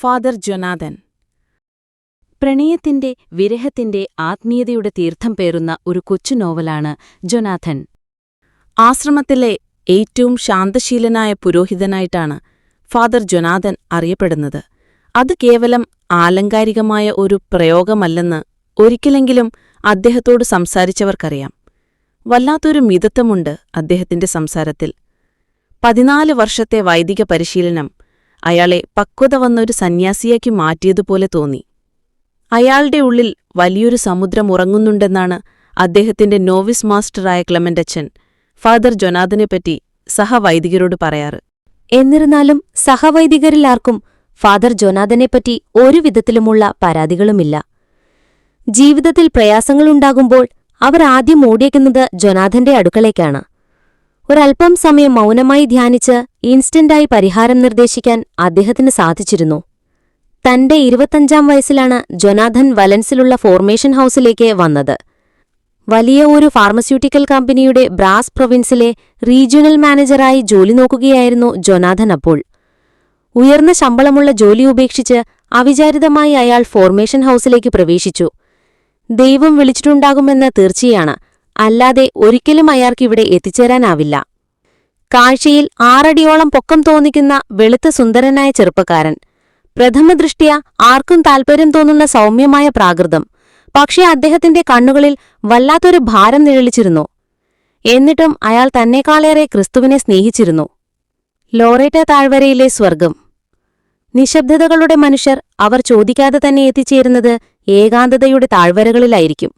Father Jonathan. പ്രണയത്തിന്റെ, വിരഹത്തിന്റെ, ആത്മീയതയുടെ തീർത്ഥം പേറുന്ന ഒരു കൊച്ചു നോവലാണ് ജൊനാഥൻ. ആശ്രമത്തിലെ ഏറ്റവും ശാന്തശീലനായ പുരോഹിതനായിട്ടാണ് ഫാദർ ജൊനാഥൻ അറിയപ്പെടുന്നത്. അത് കേവലം ആലങ്കാരികമായ ഒരു പ്രയോഗമല്ലെന്ന് ഒരിക്കലെങ്കിലും അദ്ദേഹത്തോട് സംസാരിച്ചവർക്കറിയാം. വല്ലാത്തൊരു മിതത്വമുണ്ട് അദ്ദേഹത്തിന്റെ സംസാരത്തിൽ. 14 വർഷത്തെ വൈദിക പരിശീലനം അയാളെ പക്വത വന്നൊരു സന്യാസിയാക്കി മാറ്റിയതുപോലെ തോന്നി. അയാളുടെ ഉള്ളിൽ വലിയൊരു സമുദ്രം ഉറങ്ങുന്നുണ്ടെന്നാണ് അദ്ദേഹത്തിന്റെ നോവിസ് മാസ്റ്ററായ ക്ലെമന്റച്ചൻ ഫാദർ ജൊനാഥനെപ്പറ്റി സഹവൈദികരോട് പറയാറ്. എന്നിരുന്നാലും സഹവൈദികരിലാർക്കും ഫാദർ ജൊനാഥനെപ്പറ്റി ഒരു വിധത്തിലുമുള്ള പരാതികളുമില്ല. ജീവിതത്തിൽ പ്രയാസങ്ങളുണ്ടാകുമ്പോൾ അവർ ആദ്യം ഓടിയെക്കുന്നത് ജൊനാഥന്റെ അടുക്കളേക്കാണ്. ഒരൽപ്പം സമയം മൗനമായി ധ്യാനിച്ച് ഇൻസ്റ്റന്റായി പരിഹാരം നിർദ്ദേശിക്കാൻ അദ്ദേഹത്തിന് സാധിച്ചിരുന്നു. തന്റെ 25-ാം വയസ്സിലാണ് ജൊനാഥൻ വലൻസിലുള്ള ഫോർമേഷൻ ഹൗസിലേക്ക് വന്നത്. വലിയ ഒരു ഫാർമസ്യൂട്ടിക്കൽ കമ്പനിയുടെ ബ്രാസ് പ്രൊവിൻസിലെ റീജിയണൽ മാനേജറായി ജോലി നോക്കുകയായിരുന്നു ജൊനാഥൻ അപ്പോൾ. ഉയർന്ന ശമ്പളമുള്ള ജോലി ഉപേക്ഷിച്ച് അവിചാരിതമായി അയാൾ ഫോർമേഷൻ ഹൗസിലേക്ക് പ്രവേശിച്ചു. ദൈവം വിളിച്ചിട്ടുണ്ടാകുമെന്ന് തീർച്ചയാണ്, അല്ലാതെ ഒരിക്കലും അയാൾക്കിവിടെ എത്തിച്ചേരാനാവില്ല. കാഴ്ചയിൽ 6 അടിയോളം പൊക്കം തോന്നിക്കുന്ന വെളുത്ത സുന്ദരനായ ചെറുപ്പക്കാരൻ. പ്രഥമദൃഷ്ട്യാ ആർക്കും താൽപര്യം തോന്നുന്ന സൗമ്യമായ പ്രാകൃതം. പക്ഷേ അദ്ദേഹത്തിന്റെ കണ്ണുകളിൽ വല്ലാത്തൊരു ഭാരം നിഴലിച്ചിരുന്നു. എന്നിട്ടും അയാൾ തന്നെക്കാളേറെ ക്രിസ്തുവിനെ സ്നേഹിച്ചിരുന്നു. ലോറേറ്റ താഴ്വരയിലെ സ്വർഗം. നിശബ്ദതകളുടെ മനുഷ്യർ അവർ ചോദിക്കാതെ തന്നെ എത്തിച്ചേരുന്നത് ഏകാന്തതയുടെ താഴ്വരകളിലായിരിക്കും.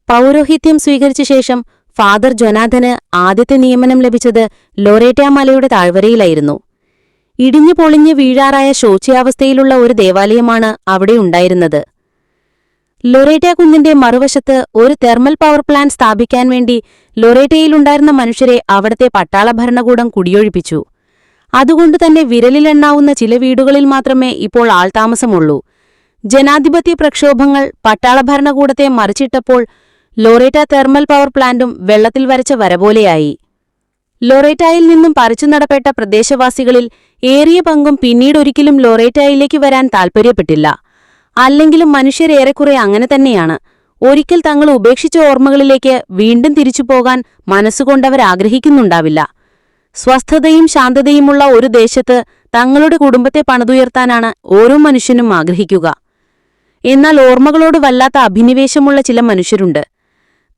പൗരോഹിത്യം സ്വീകരിച്ച ശേഷം ഫാദർ ജൊനാഥന് ആദ്യത്തെ നിയമനം ലഭിച്ചത് ലോറേറ്റ മലയുടെ താഴ്വരയിലായിരുന്നു. ഇടിഞ്ഞു പൊളിഞ്ഞു വീഴാറായ ശോച്യാവസ്ഥയിലുള്ള ഒരു ദേവാലയമാണ് അവിടെ ഉണ്ടായിരുന്നത്. ലൊറേറ്റ കുന്നിന്റെ മറുവശത്ത് ഒരു തെർമൽ പവർ പ്ലാന്റ് സ്ഥാപിക്കാൻ വേണ്ടി ലൊറേറ്റയിലുണ്ടായിരുന്ന മനുഷ്യരെ അവിടത്തെ പട്ടാള ഭരണകൂടം കുടിയൊഴിപ്പിച്ചു. അതുകൊണ്ടുതന്നെ വിരലിലെണ്ണാവുന്ന ചില വീടുകളിൽ മാത്രമേ ഇപ്പോൾ ആൾതാമസമുള്ളൂ. ജനാധിപത്യ പ്രക്ഷോഭങ്ങൾ പട്ടാള ഭരണകൂടത്തെ മറിച്ചിട്ടപ്പോൾ ലോറേറ്റ തെർമൽ പവർ പ്ലാന്റും വെള്ളത്തിൽ വരച്ച വരപോലെയായി. ലോറേറ്റയിൽ നിന്നും പറിച്ചു നടപ്പെട്ട പ്രദേശവാസികളിൽ ഏറിയ പങ്കും പിന്നീടൊരിക്കലും ലോറേറ്റയിലേക്ക് വരാൻ താൽപ്പര്യപ്പെട്ടില്ല. അല്ലെങ്കിലും മനുഷ്യരേറെക്കുറെ അങ്ങനെ തന്നെയാണ്. ഒരിക്കൽ തങ്ങൾ ഉപേക്ഷിച്ച ഓർമ്മകളിലേക്ക് വീണ്ടും തിരിച്ചുപോകാൻ മനസ്സുകൊണ്ടവരാഗ്രഹിക്കുന്നുണ്ടാവില്ല. സ്വസ്ഥതയും ശാന്തതയുമുള്ള ഒരു ദേശത്ത് തങ്ങളുടെ കുടുംബത്തെ പണിതുയർത്താനാണ് ഓരോ മനുഷ്യനും ആഗ്രഹിക്കുക. എന്നാൽ ഓർമ്മകളോട് വല്ലാത്ത അഭിനിവേശമുള്ള ചില മനുഷ്യരുണ്ട്.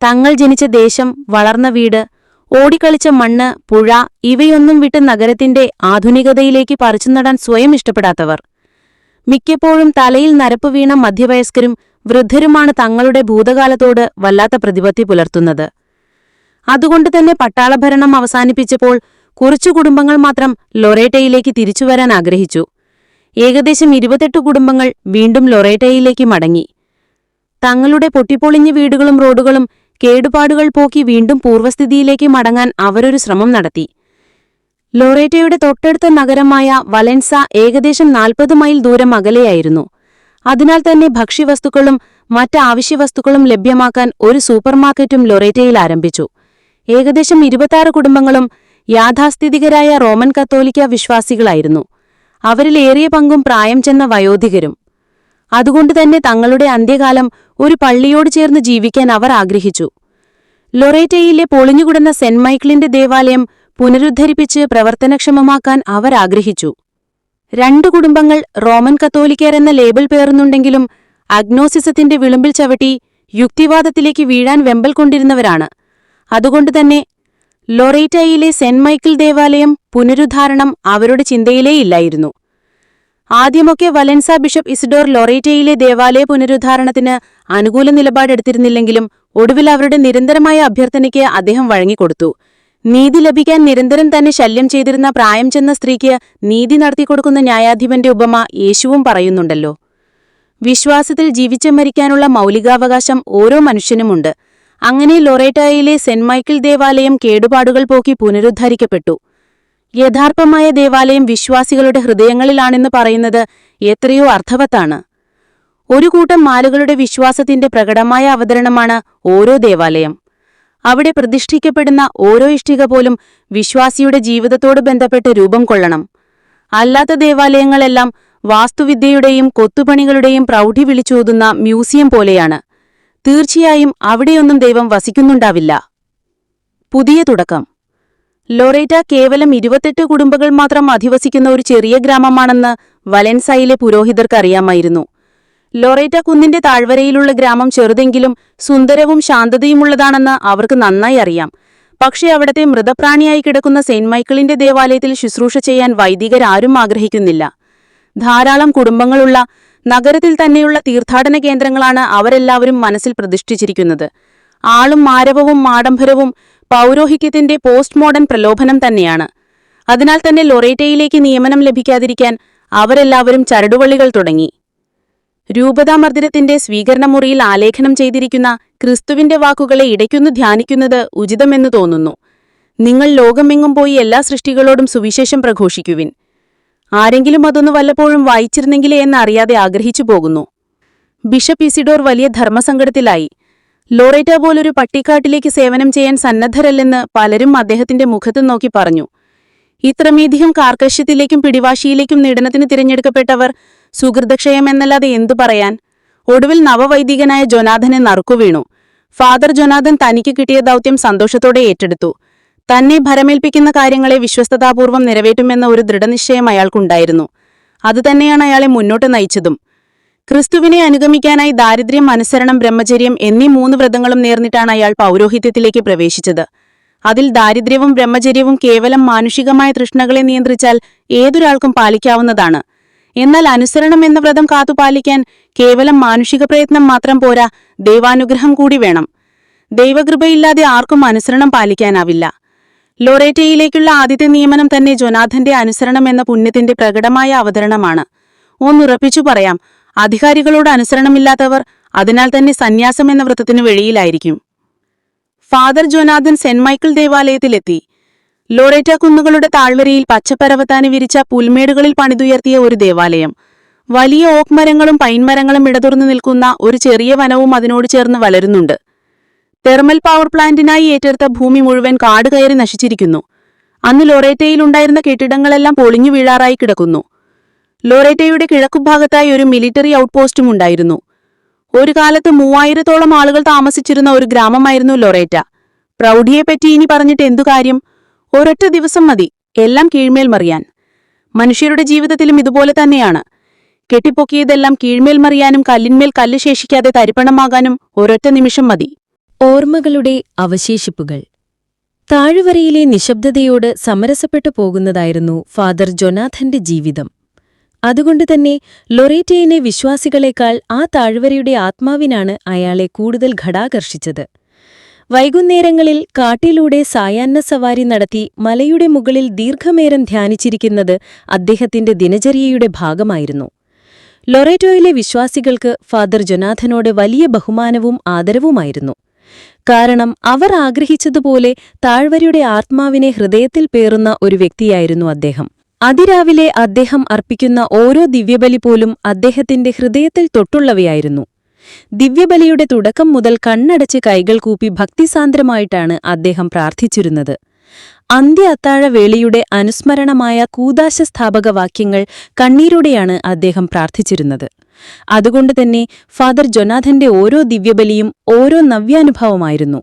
തങ്ങൾ ജനിച്ച ദേശം, വളർന്ന വീട്, ഓടിക്കളിച്ച മണ്ണ്, പുഴ ഇവയൊന്നും വിട്ട് നഗരത്തിന്റെ ആധുനികതയിലേക്ക് പറിച്ചുനടാൻ സ്വയം ഇഷ്ടപ്പെടാത്തവർ. മിക്കപ്പോഴും തലയിൽ നരപ്പ് വീണ മധ്യവയസ്കരും വൃദ്ധരുമാണ് തങ്ങളുടെ ഭൂതകാലത്തോട് വല്ലാത്ത പ്രതിപത്തി പുലർത്തുന്നത്. അതുകൊണ്ടുതന്നെ പട്ടാളഭരണം അവസാനിപ്പിച്ചപ്പോൾ കുറച്ചു കുടുംബങ്ങൾ മാത്രം ലൊറേറ്റയിലേക്ക് തിരിച്ചുവരാൻ ആഗ്രഹിച്ചു. ഏകദേശം 28 കുടുംബങ്ങൾ വീണ്ടും ലൊറേറ്റയിലേക്ക് മടങ്ങി. തങ്ങളുടെ പൊട്ടിപ്പൊളിഞ്ഞ വീടുകളും റോഡുകളും കേടുപാടുകൾ പോക്കി വീണ്ടും പൂർവ്വസ്ഥിതിയിലേക്ക് മടങ്ങാൻ അവരൊരു ശ്രമം നടത്തി. ലൊറേറ്റയുടെ തൊട്ടടുത്ത നഗരമായ വലൻസ ഏകദേശം 40 മൈൽ ദൂരം അകലെയായിരുന്നു. അതിനാൽ തന്നെ ഭക്ഷ്യവസ്തുക്കളും മറ്റ് ആവശ്യവസ്തുക്കളും ലഭ്യമാക്കാൻ ഒരു സൂപ്പർമാർക്കറ്റും ലൊറേറ്റയിൽ ആരംഭിച്ചു. ഏകദേശം 26 കുടുംബങ്ങളും യാഥാസ്ഥിതികരായ റോമൻ കത്തോലിക്ക വിശ്വാസികളായിരുന്നു. അവരിലേറിയ പങ്കും പ്രായം ചെന്ന വയോധികരും. അതുകൊണ്ടുതന്നെ തങ്ങളുടെ അന്ത്യകാലം ഒരു പള്ളിയോട് ചേർന്ന് ജീവിക്കാൻ അവർ ആഗ്രഹിച്ചു. ലൊറേറ്റയിലെ പൊളിഞ്ഞുകിടന്ന സെന്റ് മൈക്കിളിന്റെ ദേവാലയം പുനരുദ്ധരിപ്പിച്ച് പ്രവർത്തനക്ഷമമാക്കാൻ അവർ ആഗ്രഹിച്ചു. 2 കുടുംബങ്ങൾ റോമൻ കത്തോലിക്കർ എന്ന ലേബൽ പേറുന്നുണ്ടെങ്കിലും അഗ്നോസിസത്തിന്റെ വിളുമ്പിൽ ചവിട്ടി യുക്തിവാദത്തിലേക്ക് വീഴാൻ വെമ്പൽ കൊണ്ടിരുന്നവരാണ്. അതുകൊണ്ടുതന്നെ ലൊറേറ്റയിലെ സെന്റ് മൈക്കിൾ ദേവാലയം പുനരുദ്ധാരണം അവരുടെ ചിന്തയിലേയില്ലായിരുന്നു. ആദ്യമൊക്കെ വലൻസ ബിഷപ്പ് ഇസിഡോർ ലൊറേറ്റയിലെ ദേവാലയ പുനരുദ്ധാരണത്തിന് അനുകൂല നിലപാടെടുത്തിരുന്നില്ലെങ്കിലും ഒടുവിൽ അവരുടെ നിരന്തരമായ അഭ്യർത്ഥനയ്ക്ക് അദ്ദേഹം വഴങ്ങിക്കൊടുത്തു. നീതി ലഭിക്കാൻ നിരന്തരം തന്നെ ശല്യം ചെയ്തിരുന്ന പ്രായം ചെന്ന സ്ത്രീക്ക് നീതി നടത്തിക്കൊടുക്കുന്ന ന്യായാധിപന്റെ ഉപമ യേശുവും പറയുന്നുണ്ടല്ലോ. വിശ്വാസത്തിൽ ജീവിച്ചു മരിക്കാനുള്ള മൗലികാവകാശം ഓരോ മനുഷ്യനുമുണ്ട്. അങ്ങനെ ലൊറേറ്റയിലെ സെന്റ് മൈക്കിൾ ദേവാലയം കേടുപാടുകൾ പോക്കി പുനരുദ്ധരിക്കപ്പെട്ടു. യഥാർത്ഥമായ ദേവാലയം വിശ്വാസികളുടെ ഹൃദയങ്ങളിലാണെന്ന് പറയുന്നത് എത്രയോ അർത്ഥവത്താണ്. ഒരു കൂട്ടം മാലുകളുടെ വിശ്വാസത്തിന്റെ പ്രകടമായ അവതരണമാണ് ഓരോ ദേവാലയം. അവിടെ പ്രതിഷ്ഠിക്കപ്പെടുന്ന ഓരോ ഇഷ്ടിക പോലും വിശ്വാസിയുടെ ജീവിതത്തോട് ബന്ധപ്പെട്ട് രൂപം കൊള്ളണം. അല്ലാത്ത ദേവാലയങ്ങളെല്ലാം വാസ്തുവിദ്യയുടെയും കൊത്തുപണികളുടെയും പ്രൗഢി വിളിച്ചോതുന്ന മ്യൂസിയം പോലെയാണ്. തീർച്ചയായും അവിടെയൊന്നും ദൈവം വസിക്കുന്നുണ്ടാവില്ല. പുതിയ തുടക്കം. ലൊറേറ്റ കേവലം 28 കുടുംബങ്ങൾ മാത്രം അധിവസിക്കുന്ന ഒരു ചെറിയ ഗ്രാമമാണെന്ന് വലൻസായിലെ പുരോഹിതർക്കറിയാമായിരുന്നു. ലൊറേറ്റ കുന്നിന്റെ താഴ്വരയിലുള്ള ഗ്രാമം ചെറുതെങ്കിലും സുന്ദരവും ശാന്തതയുമുള്ളതാണെന്ന് അവർക്ക് നന്നായി അറിയാം. പക്ഷേ അവിടത്തെ മൃതപ്രാണിയായി കിടക്കുന്ന സെന്റ് മൈക്കിളിന്റെ ദേവാലയത്തിൽ ശുശ്രൂഷ ചെയ്യാൻ വൈദികരാരും ആഗ്രഹിക്കുന്നില്ല. ധാരാളം കുടുംബങ്ങളുള്ള നഗരത്തിൽ തന്നെയുള്ള തീർത്ഥാടന കേന്ദ്രങ്ങളാണ് അവരെല്ലാവരും മനസ്സിൽ പ്രതിഷ്ഠിച്ചിരിക്കുന്നത്. ആളും ആരവവും ആഡംബരവും പൗരോഹിത്യത്തിന്റെ പോസ്റ്റ് മോഡേൺ പ്രലോഭനം തന്നെയാണ്. അതിനാൽ തന്നെ ലൊറേറ്റയിലേക്ക് നിയമനം ലഭിക്കാതിരിക്കാൻ അവരെല്ലാവരും ചരടുവള്ളികൾ തുടങ്ങി. രൂപതാമർദ്ദിരത്തിന്റെ സ്വീകരണമുറിയിൽ ആലേഖനം ചെയ്തിരിക്കുന്ന ക്രിസ്തുവിന്റെ വാക്കുകളെ ഇടയ്ക്കൊന്ന് ധ്യാനിക്കുന്നത് ഉചിതമെന്ന് തോന്നുന്നു. നിങ്ങൾ ലോകമെങ്ങും പോയി എല്ലാ സൃഷ്ടികളോടും സുവിശേഷം പ്രഘോഷിക്കുവിൻ. ആരെങ്കിലും അതൊന്ന് വല്ലപ്പോഴും വായിച്ചിരുന്നെങ്കിലേ എന്നറിയാതെ ആഗ്രഹിച്ചു പോകുന്നു. ബിഷപ്പ് ഇസിഡോർ വലിയ ധർമ്മസങ്കടത്തിലായി. ലൊറേറ്റ പോലൊരു പട്ടിക്കാട്ടിലേക്ക് സേവനം ചെയ്യാൻ സന്നദ്ധരല്ലെന്ന് പലരും അദ്ദേഹത്തിന്റെ മുഖത്ത് നോക്കി പറഞ്ഞു. ഇത്രമേധികം കാർക്കശ്യത്തിലേക്കും പിടിവാശിയിലേക്കും നിടനത്തിന് തിരഞ്ഞെടുക്കപ്പെട്ടവർ സുഹൃദക്ഷയമെന്നല്ലാതെ എന്തു പറയാൻ? ഒടുവിൽ നവവൈദികനായ ജൊനാഥനെ നറുക്കുവീണു. ഫാദർ ജൊനാഥൻ തനിക്ക് കിട്ടിയ ദൗത്യം സന്തോഷത്തോടെ ഏറ്റെടുത്തു. തന്നെ ഭരമേൽപ്പിക്കുന്ന കാര്യങ്ങളെ വിശ്വസ്തതാപൂർവ്വം നിറവേറ്റുമെന്ന ഒരു ദൃഢനിശ്ചയം അയാൾക്കുണ്ടായിരുന്നു. അതുതന്നെയാണ് അയാളെ മുന്നോട്ട് നയിച്ചതും. ക്രിസ്തുവിനെ അനുഗമിക്കാനായി ദാരിദ്ര്യം, അനുസരണം, ബ്രഹ്മചര്യം എന്നീ 3 വ്രതങ്ങളും നേർന്നിട്ടാണ് അയാൾ പൗരോഹിത്യത്തിലേക്ക് പ്രവേശിച്ചത്. അതിൽ ദാരിദ്ര്യവും ബ്രഹ്മചര്യവും കേവലം മാനുഷികമായ തൃഷ്ണകളെ നിയന്ത്രിച്ചാൽ ഏതൊരാൾക്കും പാലിക്കാവുന്നതാണ്. എന്നാൽ അനുസരണം എന്ന വ്രതം കാത്തുപാലിക്കാൻ കേവലം മാനുഷിക പ്രയത്നം മാത്രം പോരാ, ദൈവാനുഗ്രഹം കൂടി വേണം. ദൈവകൃപയില്ലാതെ ആർക്കും അനുസരണം പാലിക്കാനാവില്ല. ലൊറേറ്റയിലേക്കുള്ള ആദ്യത്തെ നിയമനം തന്നെ ജൊനാഥന്റെ അനുസരണം എന്ന പുണ്യത്തിന്റെ പ്രകടമായ അവതരണമാണ്. ഒന്നുറപ്പിച്ചു പറയാം, അധികാരികളോട് അനുസരണമില്ലാത്തവർ അതിനാൽ തന്നെ സന്യാസം എന്ന വ്രതത്തിനു വെളിയിലായിരിക്കും. ഫാദർ ജൊനാഥൻ സെന്റ് മൈക്കിൾ ദേവാലയത്തിലെത്തി. ലൊറേറ്റ കുന്നുകളുടെ താഴ്വരയിൽ പച്ചപ്പരവത്താന് വിരിച്ച പുൽമേടുകളിൽ പണിതുയർത്തിയ ഒരു ദേവാലയം. വലിയ ഓക്ക് മരങ്ങളും പൈൻമരങ്ങളും ഇടതുറന്നു നിൽക്കുന്ന ഒരു ചെറിയ വനവും അതിനോട് ചേർന്ന് വളരുന്നുണ്ട്. തെർമൽ പവർ പ്ലാന്റിനായി ഏറ്റെടുത്ത ഭൂമി മുഴുവൻ കാട് കയറി നശിച്ചിരിക്കുന്നു. അന്ന് ലൊറേറ്റയിലുണ്ടായിരുന്ന കെട്ടിടങ്ങളെല്ലാം പൊളിഞ്ഞു വീഴാറായി കിടക്കുന്നു. ലൊറേറ്റയുടെ കിഴക്കുഭാഗത്തായി ഒരു മിലിറ്ററി ഔട്ട്പോസ്റ്റും ഉണ്ടായിരുന്നു. ഒരു കാലത്ത് 3000-ഓളം ആളുകൾ താമസിച്ചിരുന്ന ഒരു ഗ്രാമമായിരുന്നു ലൊറേറ്റ. പ്രൗഢിയെപ്പറ്റി ഇനി പറഞ്ഞിട്ട് എന്തു കാര്യം? ഒരൊറ്റ ദിവസം മതി എല്ലാം കീഴ്മേൽ മറിയാൻ. മനുഷ്യരുടെ ജീവിതത്തിലും ഇതുപോലെ തന്നെയാണ്. കെട്ടിപ്പൊക്കിയതെല്ലാം കീഴ്മേൽ മറിയാനും കല്ലിന്മേൽ കല്ല് ശേഷിക്കാതെ തരിപ്പണമാകാനും ഒരൊറ്റ നിമിഷം മതി. ഓർമ്മകളുടെ അവശേഷിപ്പുകൾ. താഴ്വരയിലെ നിശബ്ദതയോട് സമരസപ്പെട്ടു പോകുന്നതായിരുന്നു ഫാദർ ജൊനാഥന്റെ ജീവിതം. അതുകൊണ്ടുതന്നെ ലൊറേറ്റയിലെ വിശ്വാസികളെക്കാൾ ആ താഴ്വരയുടെ ആത്മാവിനാണ് അയാളെ കൂടുതൽ ഘടാകർഷിച്ചത്. വൈകുന്നേരങ്ങളിൽ കാട്ടിലൂടെ സായാഹ്ന സവാരി നടത്തി മലയുടെ മുകളിൽ ദീർഘനേരം ധ്യാനിച്ചിരിക്കുന്നത് അദ്ദേഹത്തിന്റെ ദിനചര്യയുടെ ഭാഗമായിരുന്നു. ലൊറേറ്റോയിലെ വിശ്വാസികൾക്ക് ഫാദർ ജൊനാഥനോട് വലിയ ബഹുമാനവും ആദരവുമായിരുന്നു. കാരണം അവർ ആഗ്രഹിച്ചതുപോലെ താഴ്വരയുടെ ആത്മാവിനെ ഹൃദയത്തിൽ പേറുന്ന ഒരു വ്യക്തിയായിരുന്നു അദ്ദേഹം. അതിരാവിലെ അദ്ദേഹം അർപ്പിക്കുന്ന ഓരോ ദിവ്യബലി പോലും അദ്ദേഹത്തിന്റെ ഹൃദയത്തിൽ തൊട്ടുള്ളവയായിരുന്നു. ദിവ്യബലിയുടെ തുടക്കം മുതൽ കണ്ണടച്ച് കൈകൾ കൂപ്പി ഭക്തിസാന്ദ്രമായിട്ടാണ് അദ്ദേഹം പ്രാർത്ഥിച്ചിരുന്നത്. അന്ത്യ അത്താഴവേളിയുടെ അനുസ്മരണമായ കൂദാശസ്ഥാപക വാക്യങ്ങൾ കണ്ണീരോടെയാണ് അദ്ദേഹം പ്രാർത്ഥിച്ചിരുന്നത്. അതുകൊണ്ടുതന്നെ ഫാദർ ജൊനാഥന്റെ ഓരോ ദിവ്യബലിയും ഓരോ നവ്യാനുഭവമായിരുന്നു.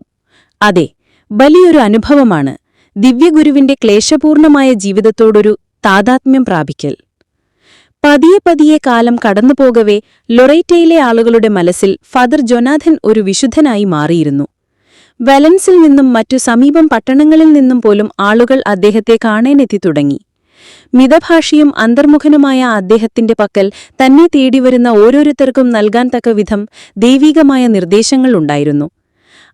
അതെ, ബലിയൊരു അനുഭവമാണ്. ദിവ്യഗുരുവിന്റെ ക്ലേശപൂർണമായ ജീവിതത്തോടൊരു താതാത്മ്യം പ്രാപിക്കൽ. പതിയെ പതിയെ കാലം കടന്നുപോകവേ ലൊറേറ്റയിലെ ആളുകളുടെ മനസ്സിൽ ഫാദർ ജൊനാഥൻ ഒരു വിശുദ്ധനായി മാറിയിരുന്നു. വലൻസിൽ നിന്നും മറ്റു സമീപം പട്ടണങ്ങളിൽ നിന്നും പോലും ആളുകൾ അദ്ദേഹത്തെ കാണാനെത്തി തുടങ്ങി. മിതഭാഷിയും അന്തർമുഖനുമായ അദ്ദേഹത്തിന്റെ പക്കൽ തന്നെ തേടിവരുന്ന ഓരോരുത്തർക്കും നൽകാൻ തക്കവിധം ദൈവികമായ നിർദ്ദേശങ്ങളുണ്ടായിരുന്നു.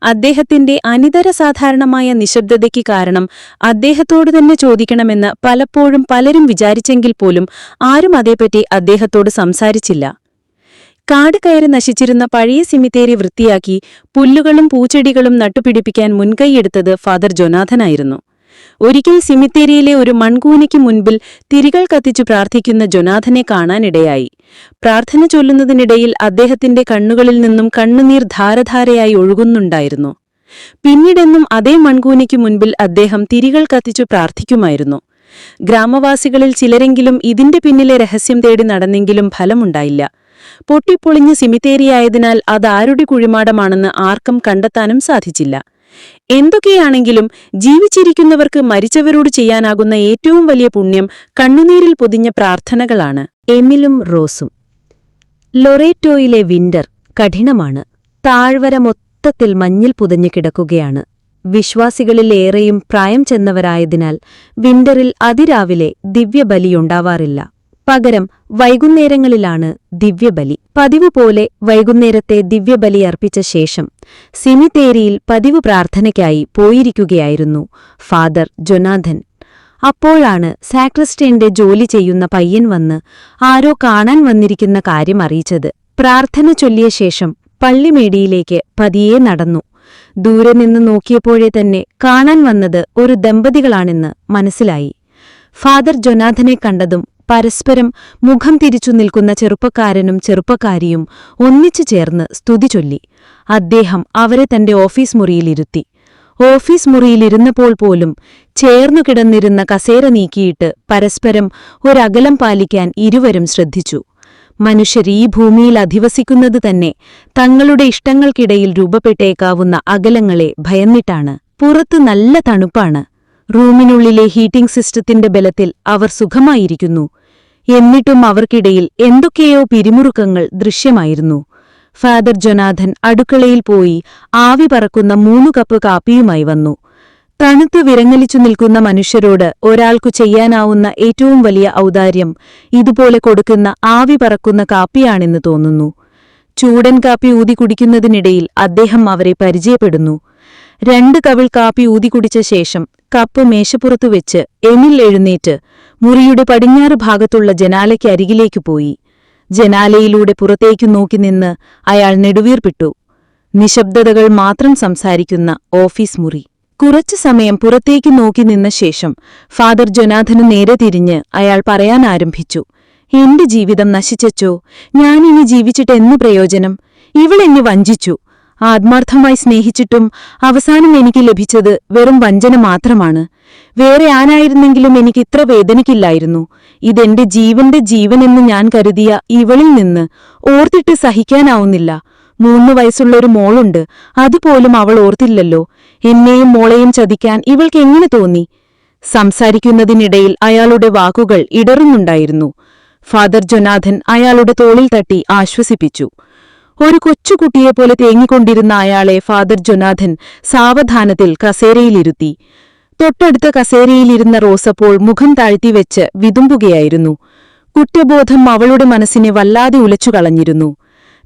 അദ്ദേഹത്തിന്റെ അനിതരസാധാരണമായ നിശബ്ദതയ്ക്ക് കാരണം അദ്ദേഹത്തോടു തന്നെ ചോദിക്കണമെന്ന് പലപ്പോഴും പലരും വിചാരിച്ചെങ്കിൽ പോലും ആരും അതേപ്പറ്റി അദ്ദേഹത്തോട് സംസാരിച്ചില്ല. കാട് കയറി നശിച്ചിരുന്ന പഴയ സിമിത്തേരി വൃത്തിയാക്കി പുല്ലുകളും പൂച്ചെടികളും നട്ടുപിടിപ്പിക്കാൻ മുൻകൈയെടുത്തത് ഫാദർ ജൊനാഥനായിരുന്നു. ഒരിക്കൽ സിമിത്തേരിയിലെ ഒരു മൺകൂനയ്ക്ക് മുൻപിൽ തിരികൾ കത്തിച്ചു പ്രാർത്ഥിക്കുന്ന ജൊനാഥനെ കാണാനിടയായി. പ്രാർത്ഥന ചൊല്ലുന്നതിനിടയിൽ അദ്ദേഹത്തിന്റെ കണ്ണുകളിൽ നിന്നും കണ്ണുനീർ ധാരധാരയായി ഒഴുകുന്നുണ്ടായിരുന്നു. പിന്നീടെന്നും അതേ മൺകൂനയ്ക്ക് മുൻപിൽ അദ്ദേഹം തിരികൾ കത്തിച്ചു പ്രാർത്ഥിക്കുമായിരുന്നു. ഗ്രാമവാസികളിൽ ചിലരെങ്കിലും ഇതിന്റെ പിന്നിലെ രഹസ്യം തേടി നടന്നെങ്കിലും ഫലമുണ്ടായില്ല. പൊട്ടിപ്പൊളിഞ്ഞ് സിമിത്തേരിയായതിനാൽ അതാരുടെ കുഴിമാടമാണെന്ന് ആർക്കും കണ്ടെത്താനും സാധിച്ചില്ല. എന്തൊക്കെയാണെങ്കിലും ജീവിച്ചിരിക്കുന്നവർക്ക് മരിച്ചവരോട് ചെയ്യാനാകുന്ന ഏറ്റവും വലിയ പുണ്യം കണ്ണുനീരിൽ പൊതിഞ്ഞ പ്രാർത്ഥനകളാണ്. എമിലും റോസും. ലൊറേറ്റോയിലെ വിന്റർ കഠിനമാണ്. താഴ്വര മൊത്തത്തിൽ മഞ്ഞിൽ പുതഞ്ഞു കിടക്കുകയാണ്. വിശ്വാസികളിൽ ഏറെയും പ്രായം ചെന്നവരായതിനാൽ വിന്ററിൽ അതിരാവിലെ ദിവ്യബലിയുണ്ടാവാറില്ല. പകരം വൈകുന്നേരങ്ങളിലാണ് ദിവ്യബലി. പതിവ് പോലെ വൈകുന്നേരത്തെ ദിവ്യബലി അർപ്പിച്ച ശേഷം സിമിത്തേരിയിൽ പതിവ് പ്രാർത്ഥനയ്ക്കായി പോയിരിക്കുകയായിരുന്നു ഫാദർ ജൊനാഥൻ. അപ്പോഴാണ് സാക്രിസ്റ്റന്റെ ജോലി ചെയ്യുന്ന പയ്യൻ വന്ന് ആരോ കാണാൻ വന്നിരിക്കുന്ന കാര്യം അറിയിച്ചത്. പ്രാർത്ഥന ചൊല്ലിയ ശേഷം പള്ളിമേടിയിലേക്ക് പതിയെ നടന്നു. ദൂരെ നിന്ന് നോക്കിയപ്പോഴേ തന്നെ കാണാൻ വന്നത് ഒരു ദമ്പതികളാണെന്ന് മനസ്സിലായി. ഫാദർ ജൊനാഥനെ കണ്ടതും പരസ്പരം മുഖം തിരിച്ചു നിൽക്കുന്ന ചെറുപ്പക്കാരനും ചെറുപ്പക്കാരിയും ഒന്നിച്ചു ചേർന്ന് സ്തുതി ചൊല്ലി. അദ്ദേഹം അവരെ തന്റെ ഓഫീസ് മുറിയിലിരുത്തി. ഓഫീസ് മുറിയിലിരുന്നപ്പോൾ പോലും ചേർന്നു കിടന്നിരുന്ന കസേര നീക്കിയിട്ട് പരസ്പരം ഒരകലം പാലിക്കാൻ ഇരുവരും ശ്രദ്ധിച്ചു. മനുഷ്യർ ഈ ഭൂമിയിൽ അധിവസിക്കുന്നത് തന്നെ തങ്ങളുടെ ഇഷ്ടങ്ങൾക്കിടയിൽ രൂപപ്പെട്ടേക്കാവുന്ന അകലങ്ങളെ ഭയന്നിട്ടാണ്. പുറത്ത് നല്ല തണുപ്പാണ്. റൂമിനുള്ളിലെ ഹീറ്റിംഗ് സിസ്റ്റത്തിന്റെ ബലത്തിൽ അവർ സുഖമായിരിക്കുന്നു. എന്നിട്ടും അവർക്കിടയിൽ എന്തൊക്കെയോ പിരിമുറുക്കങ്ങൾ ദൃശ്യമായിരുന്നു. ഫാദർ ജൊനാഥൻ അടുക്കളയിൽ പോയി ആവി പറക്കുന്ന 3 കപ്പ് കാപ്പിയുമായി വന്നു. തണുത്തു വിരങ്ങലിച്ചു നിൽക്കുന്ന മനുഷ്യരോട് ഒരാൾക്കു ചെയ്യാനാവുന്ന ഏറ്റവും വലിയ ഔദാര്യം ഇതുപോലെ കൊടുക്കുന്ന ആവി പറക്കുന്ന കാപ്പിയാണെന്ന് തോന്നുന്നു. ചൂടൻ കാപ്പി ഊതി കുടിക്കുന്നതിനിടയിൽ അദ്ദേഹം അവരെ പരിചയപ്പെടുന്നു. 2 കവിൾ കാപ്പി ഊതിക്കുടിച്ച ശേഷം കപ്പ് മേശപ്പുറത്തു വെച്ച് എമിൽ എഴുന്നേറ്റ് മുറിയുടെ പടിഞ്ഞാറ് ഭാഗത്തുള്ള ജനാലയ്ക്കരികിലേക്കു പോയി. ജനാലയിലൂടെ പുറത്തേക്കു നോക്കി നിന്ന് അയാൾ നെടുവീർപ്പിട്ടു. നിശബ്ദതകൾ മാത്രം സംസാരിക്കുന്ന ഓഫീസ് മുറി. കുറച്ചു സമയം പുറത്തേക്കു നോക്കി നിന്ന ശേഷം ഫാദർ ജൊനാഥനു നേരെ തിരിഞ്ഞ് അയാൾ പറയാനാരംഭിച്ചു. എന്റെ ജീവിതം നശിച്ചോ? ഞാനിനി ജീവിച്ചിട്ടെന്നു പ്രയോജനം? ഇവളെന്നെ വഞ്ചിച്ചു. ആത്മാർത്ഥമായി സ്നേഹിച്ചിട്ടും അവസാനം എനിക്ക് ലഭിച്ചത് വെറും വഞ്ചന മാത്രമാണ്. വേറെ ആനായിരുന്നെങ്കിലും എനിക്കിത്ര വേദനിക്കില്ലായിരുന്നു. ഇതെന്റെ ജീവന്റെ ജീവനെന്ന് ഞാൻ കരുതിയ ഇവളിൽ നിന്ന് ഓർത്തിട്ട് സഹിക്കാനാവുന്നില്ല. 3 വയസ്സുള്ളൊരു മോളുണ്ട്. അതുപോലും അവൾ ഓർത്തില്ലല്ലോ. എന്നെയും മോളെയും ചതിക്കാൻ ഇവൾക്ക് എങ്ങനെ തോന്നി? സംസാരിക്കുന്നതിനിടയിൽ അയാളുടെ വാക്കുകൾ ഇടറുന്നുണ്ടായിരുന്നു. ഫാദർ ജൊനാഥൻ അയാളുടെ തോളിൽ തട്ടി ആശ്വസിപ്പിച്ചു. ഒരു കൊച്ചുകുട്ടിയെപ്പോലെ തേങ്ങിക്കൊണ്ടിരുന്ന അയാളെ ഫാദർ ജൊനാഥൻ സാവധാനത്തിൽ കസേരയിലിരുത്തി. തൊട്ടടുത്ത കസേരയിലിരുന്ന റോസപ്പോൾ മുഖം താഴ്ത്തിവെച്ച് വിതുമ്പുകയായിരുന്നു. കുറ്റബോധം അവളുടെ മനസ്സിനെ വല്ലാതെ ഉലച്ചുകളഞ്ഞിരുന്നു.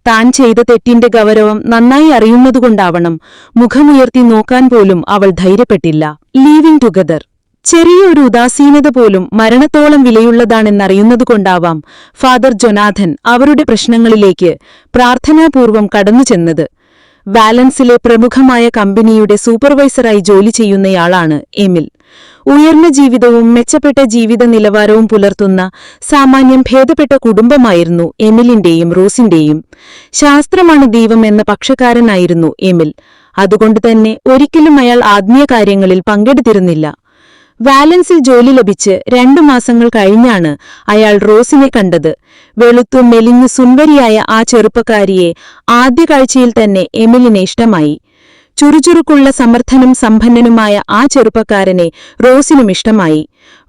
താൻ ചെയ്ത തെറ്റിന്റെ ഗൗരവം നന്നായി അറിയുന്നതുകൊണ്ടാവണം മുഖമുയർത്തി നോക്കാൻ പോലും അവൾ ധൈര്യപ്പെട്ടില്ല. Leaving together. ചെറിയൊരു ഉദാസീനത പോലും മരണത്തോളം വിലയുള്ളതാണെന്നറിയുന്നതുകൊണ്ടാവാം ഫാദർ ജൊനാഥൻ അവരുടെ പ്രശ്നങ്ങളിലേക്ക് പ്രാർത്ഥനാപൂർവം കടന്നുചെന്നത്. വാലൻസിലെ പ്രമുഖമായ കമ്പനിയുടെ സൂപ്പർവൈസറായി ജോലി ചെയ്യുന്നയാളാണ് എമിൽ. ഉയർന്ന ജീവിതവും മെച്ചപ്പെട്ട ജീവിത നിലവാരവും പുലർത്തുന്ന സാമാന്യം ഭേദപ്പെട്ട കുടുംബമായിരുന്നു എമിലിന്റെയും റോസിന്റെയും. ശാസ്ത്രമാണ് ദൈവം എന്ന പക്ഷക്കാരനായിരുന്നു എമിൽ. അതുകൊണ്ടുതന്നെ ഒരിക്കലും അയാൾ ആത്മീയ കാര്യങ്ങളിൽ പങ്കെടുത്തിരുന്നില്ല. വാലൻസിൽ ജോലി ലഭിച്ച് 2 മാസങ്ങൾ കഴിഞ്ഞാണ് അയാൾ റോസിനെ കണ്ടത്. വെളുത്തു മെലിഞ്ഞു സുന്ദരിയായ ആ ചെറുപ്പക്കാരിയെ ആദ്യ കാഴ്ചയിൽ തന്നെ എമിലിനെ ഇഷ്ടമായി. ചുറുചുറുക്കുള്ള സമർത്ഥനും സമ്പന്നനുമായ ആ ചെറുപ്പക്കാരനെ റോസിനും ഇഷ്ടമായി.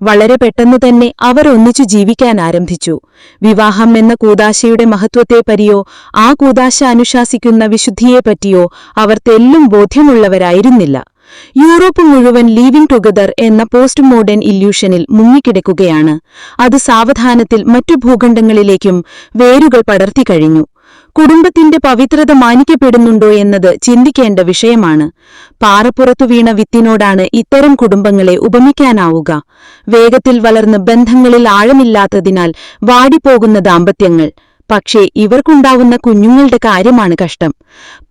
വളരെ പെട്ടെന്നുതന്നെ അവർ ഒന്നിച്ചു ജീവിക്കാൻ ആരംഭിച്ചു. വിവാഹം എന്ന കൂദാശയുടെ മഹത്വത്തെപ്പറ്റിയോ ആ കൂദാശ അനുശാസിക്കുന്ന വിശുദ്ധിയെപ്പറ്റിയോ അവർ തെല്ലും ബോധ്യമുള്ളവരായിരുന്നില്ല. യൂറോപ്പ് മുഴുവൻ ലീവിംഗ് ടുഗദർ എന്ന പോസ്റ്റ് മോഡേൺ ഇല്യൂഷനിൽ മുങ്ങിക്കിടക്കുകയാണ്. അത് സാവധാനത്തിൽ മറ്റു ഭൂഖണ്ഡങ്ങളിലേക്കും വേരുകൾ പടർത്തിക്കഴിഞ്ഞു. കുടുംബത്തിന്റെ പവിത്രത മാനിക്കപ്പെടുന്നുണ്ടോ എന്നത് ചിന്തിക്കേണ്ട വിഷയമാണ്. പാറപ്പുറത്തു വീണ വിത്തിനോടാണ് ഇത്തരം കുടുംബങ്ങളെ ഉപമിക്കാനാവുക. വേഗത്തിൽ വളർന്ന് ബന്ധങ്ങളിൽ ആഴമില്ലാത്തതിനാൽ വാടിപ്പോകുന്ന ദാമ്പത്യങ്ങൾ. പക്ഷേ ഇവർക്കുണ്ടാവുന്ന കുഞ്ഞുങ്ങളുടെ കാര്യമാണ് കഷ്ടം.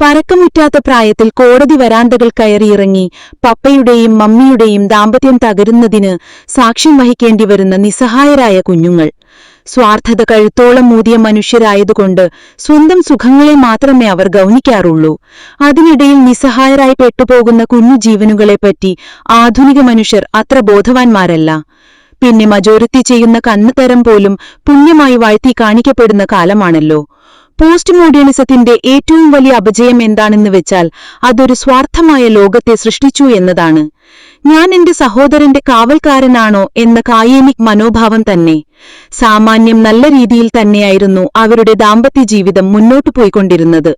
പരക്കമുറ്റാത്ത പ്രായത്തിൽ കോടതി വരാന്തകൾ കയറിയിറങ്ങി പപ്പയുടെയും മമ്മിയുടെയും ദാമ്പത്യം തകരുന്നതിന് സാക്ഷ്യം വഹിക്കേണ്ടിവരുന്ന നിസ്സഹായരായ കുഞ്ഞുങ്ങൾ. സ്വാർത്ഥത കഴുത്തോളം മൂതിയ മനുഷ്യരായതുകൊണ്ട് സ്വന്തം സുഖങ്ങളെ മാത്രമേ അവർ ഗൗനിക്കാറുള്ളൂ. അതിനിടയിൽ നിസ്സഹായരായി പെട്ടുപോകുന്ന കുഞ്ഞു ജീവനുകളെപ്പറ്റി ആധുനിക മനുഷ്യർ അത്ര ബോധവാന്മാരല്ല. പിന്നെ മജോറിറ്റി ചെയ്യുന്ന കന്നുതരം പോലും പുണ്യമായി വാഴ്ത്തി കാണിക്കപ്പെടുന്ന കാലമാണല്ലോ. പോസ്റ്റ് മോഡേണിസത്തിന്റെ ഏറ്റവും വലിയ അപജയം എന്താണെന്ന് വെച്ചാൽ അതൊരു സ്വാർത്ഥമായ ലോകത്തെ സൃഷ്ടിച്ചു എന്നതാണ്. ഞാൻ എന്റെ സഹോദരന്റെ കാവൽക്കാരനാണോ എന്ന കായേനിക് മനോഭാവം തന്നെ. സാമാന്യം നല്ല രീതിയിൽ തന്നെയായിരുന്നു അവരുടെ ദാമ്പത്യ ജീവിതം മുന്നോട്ടു പോയിക്കൊണ്ടിരുന്നത്.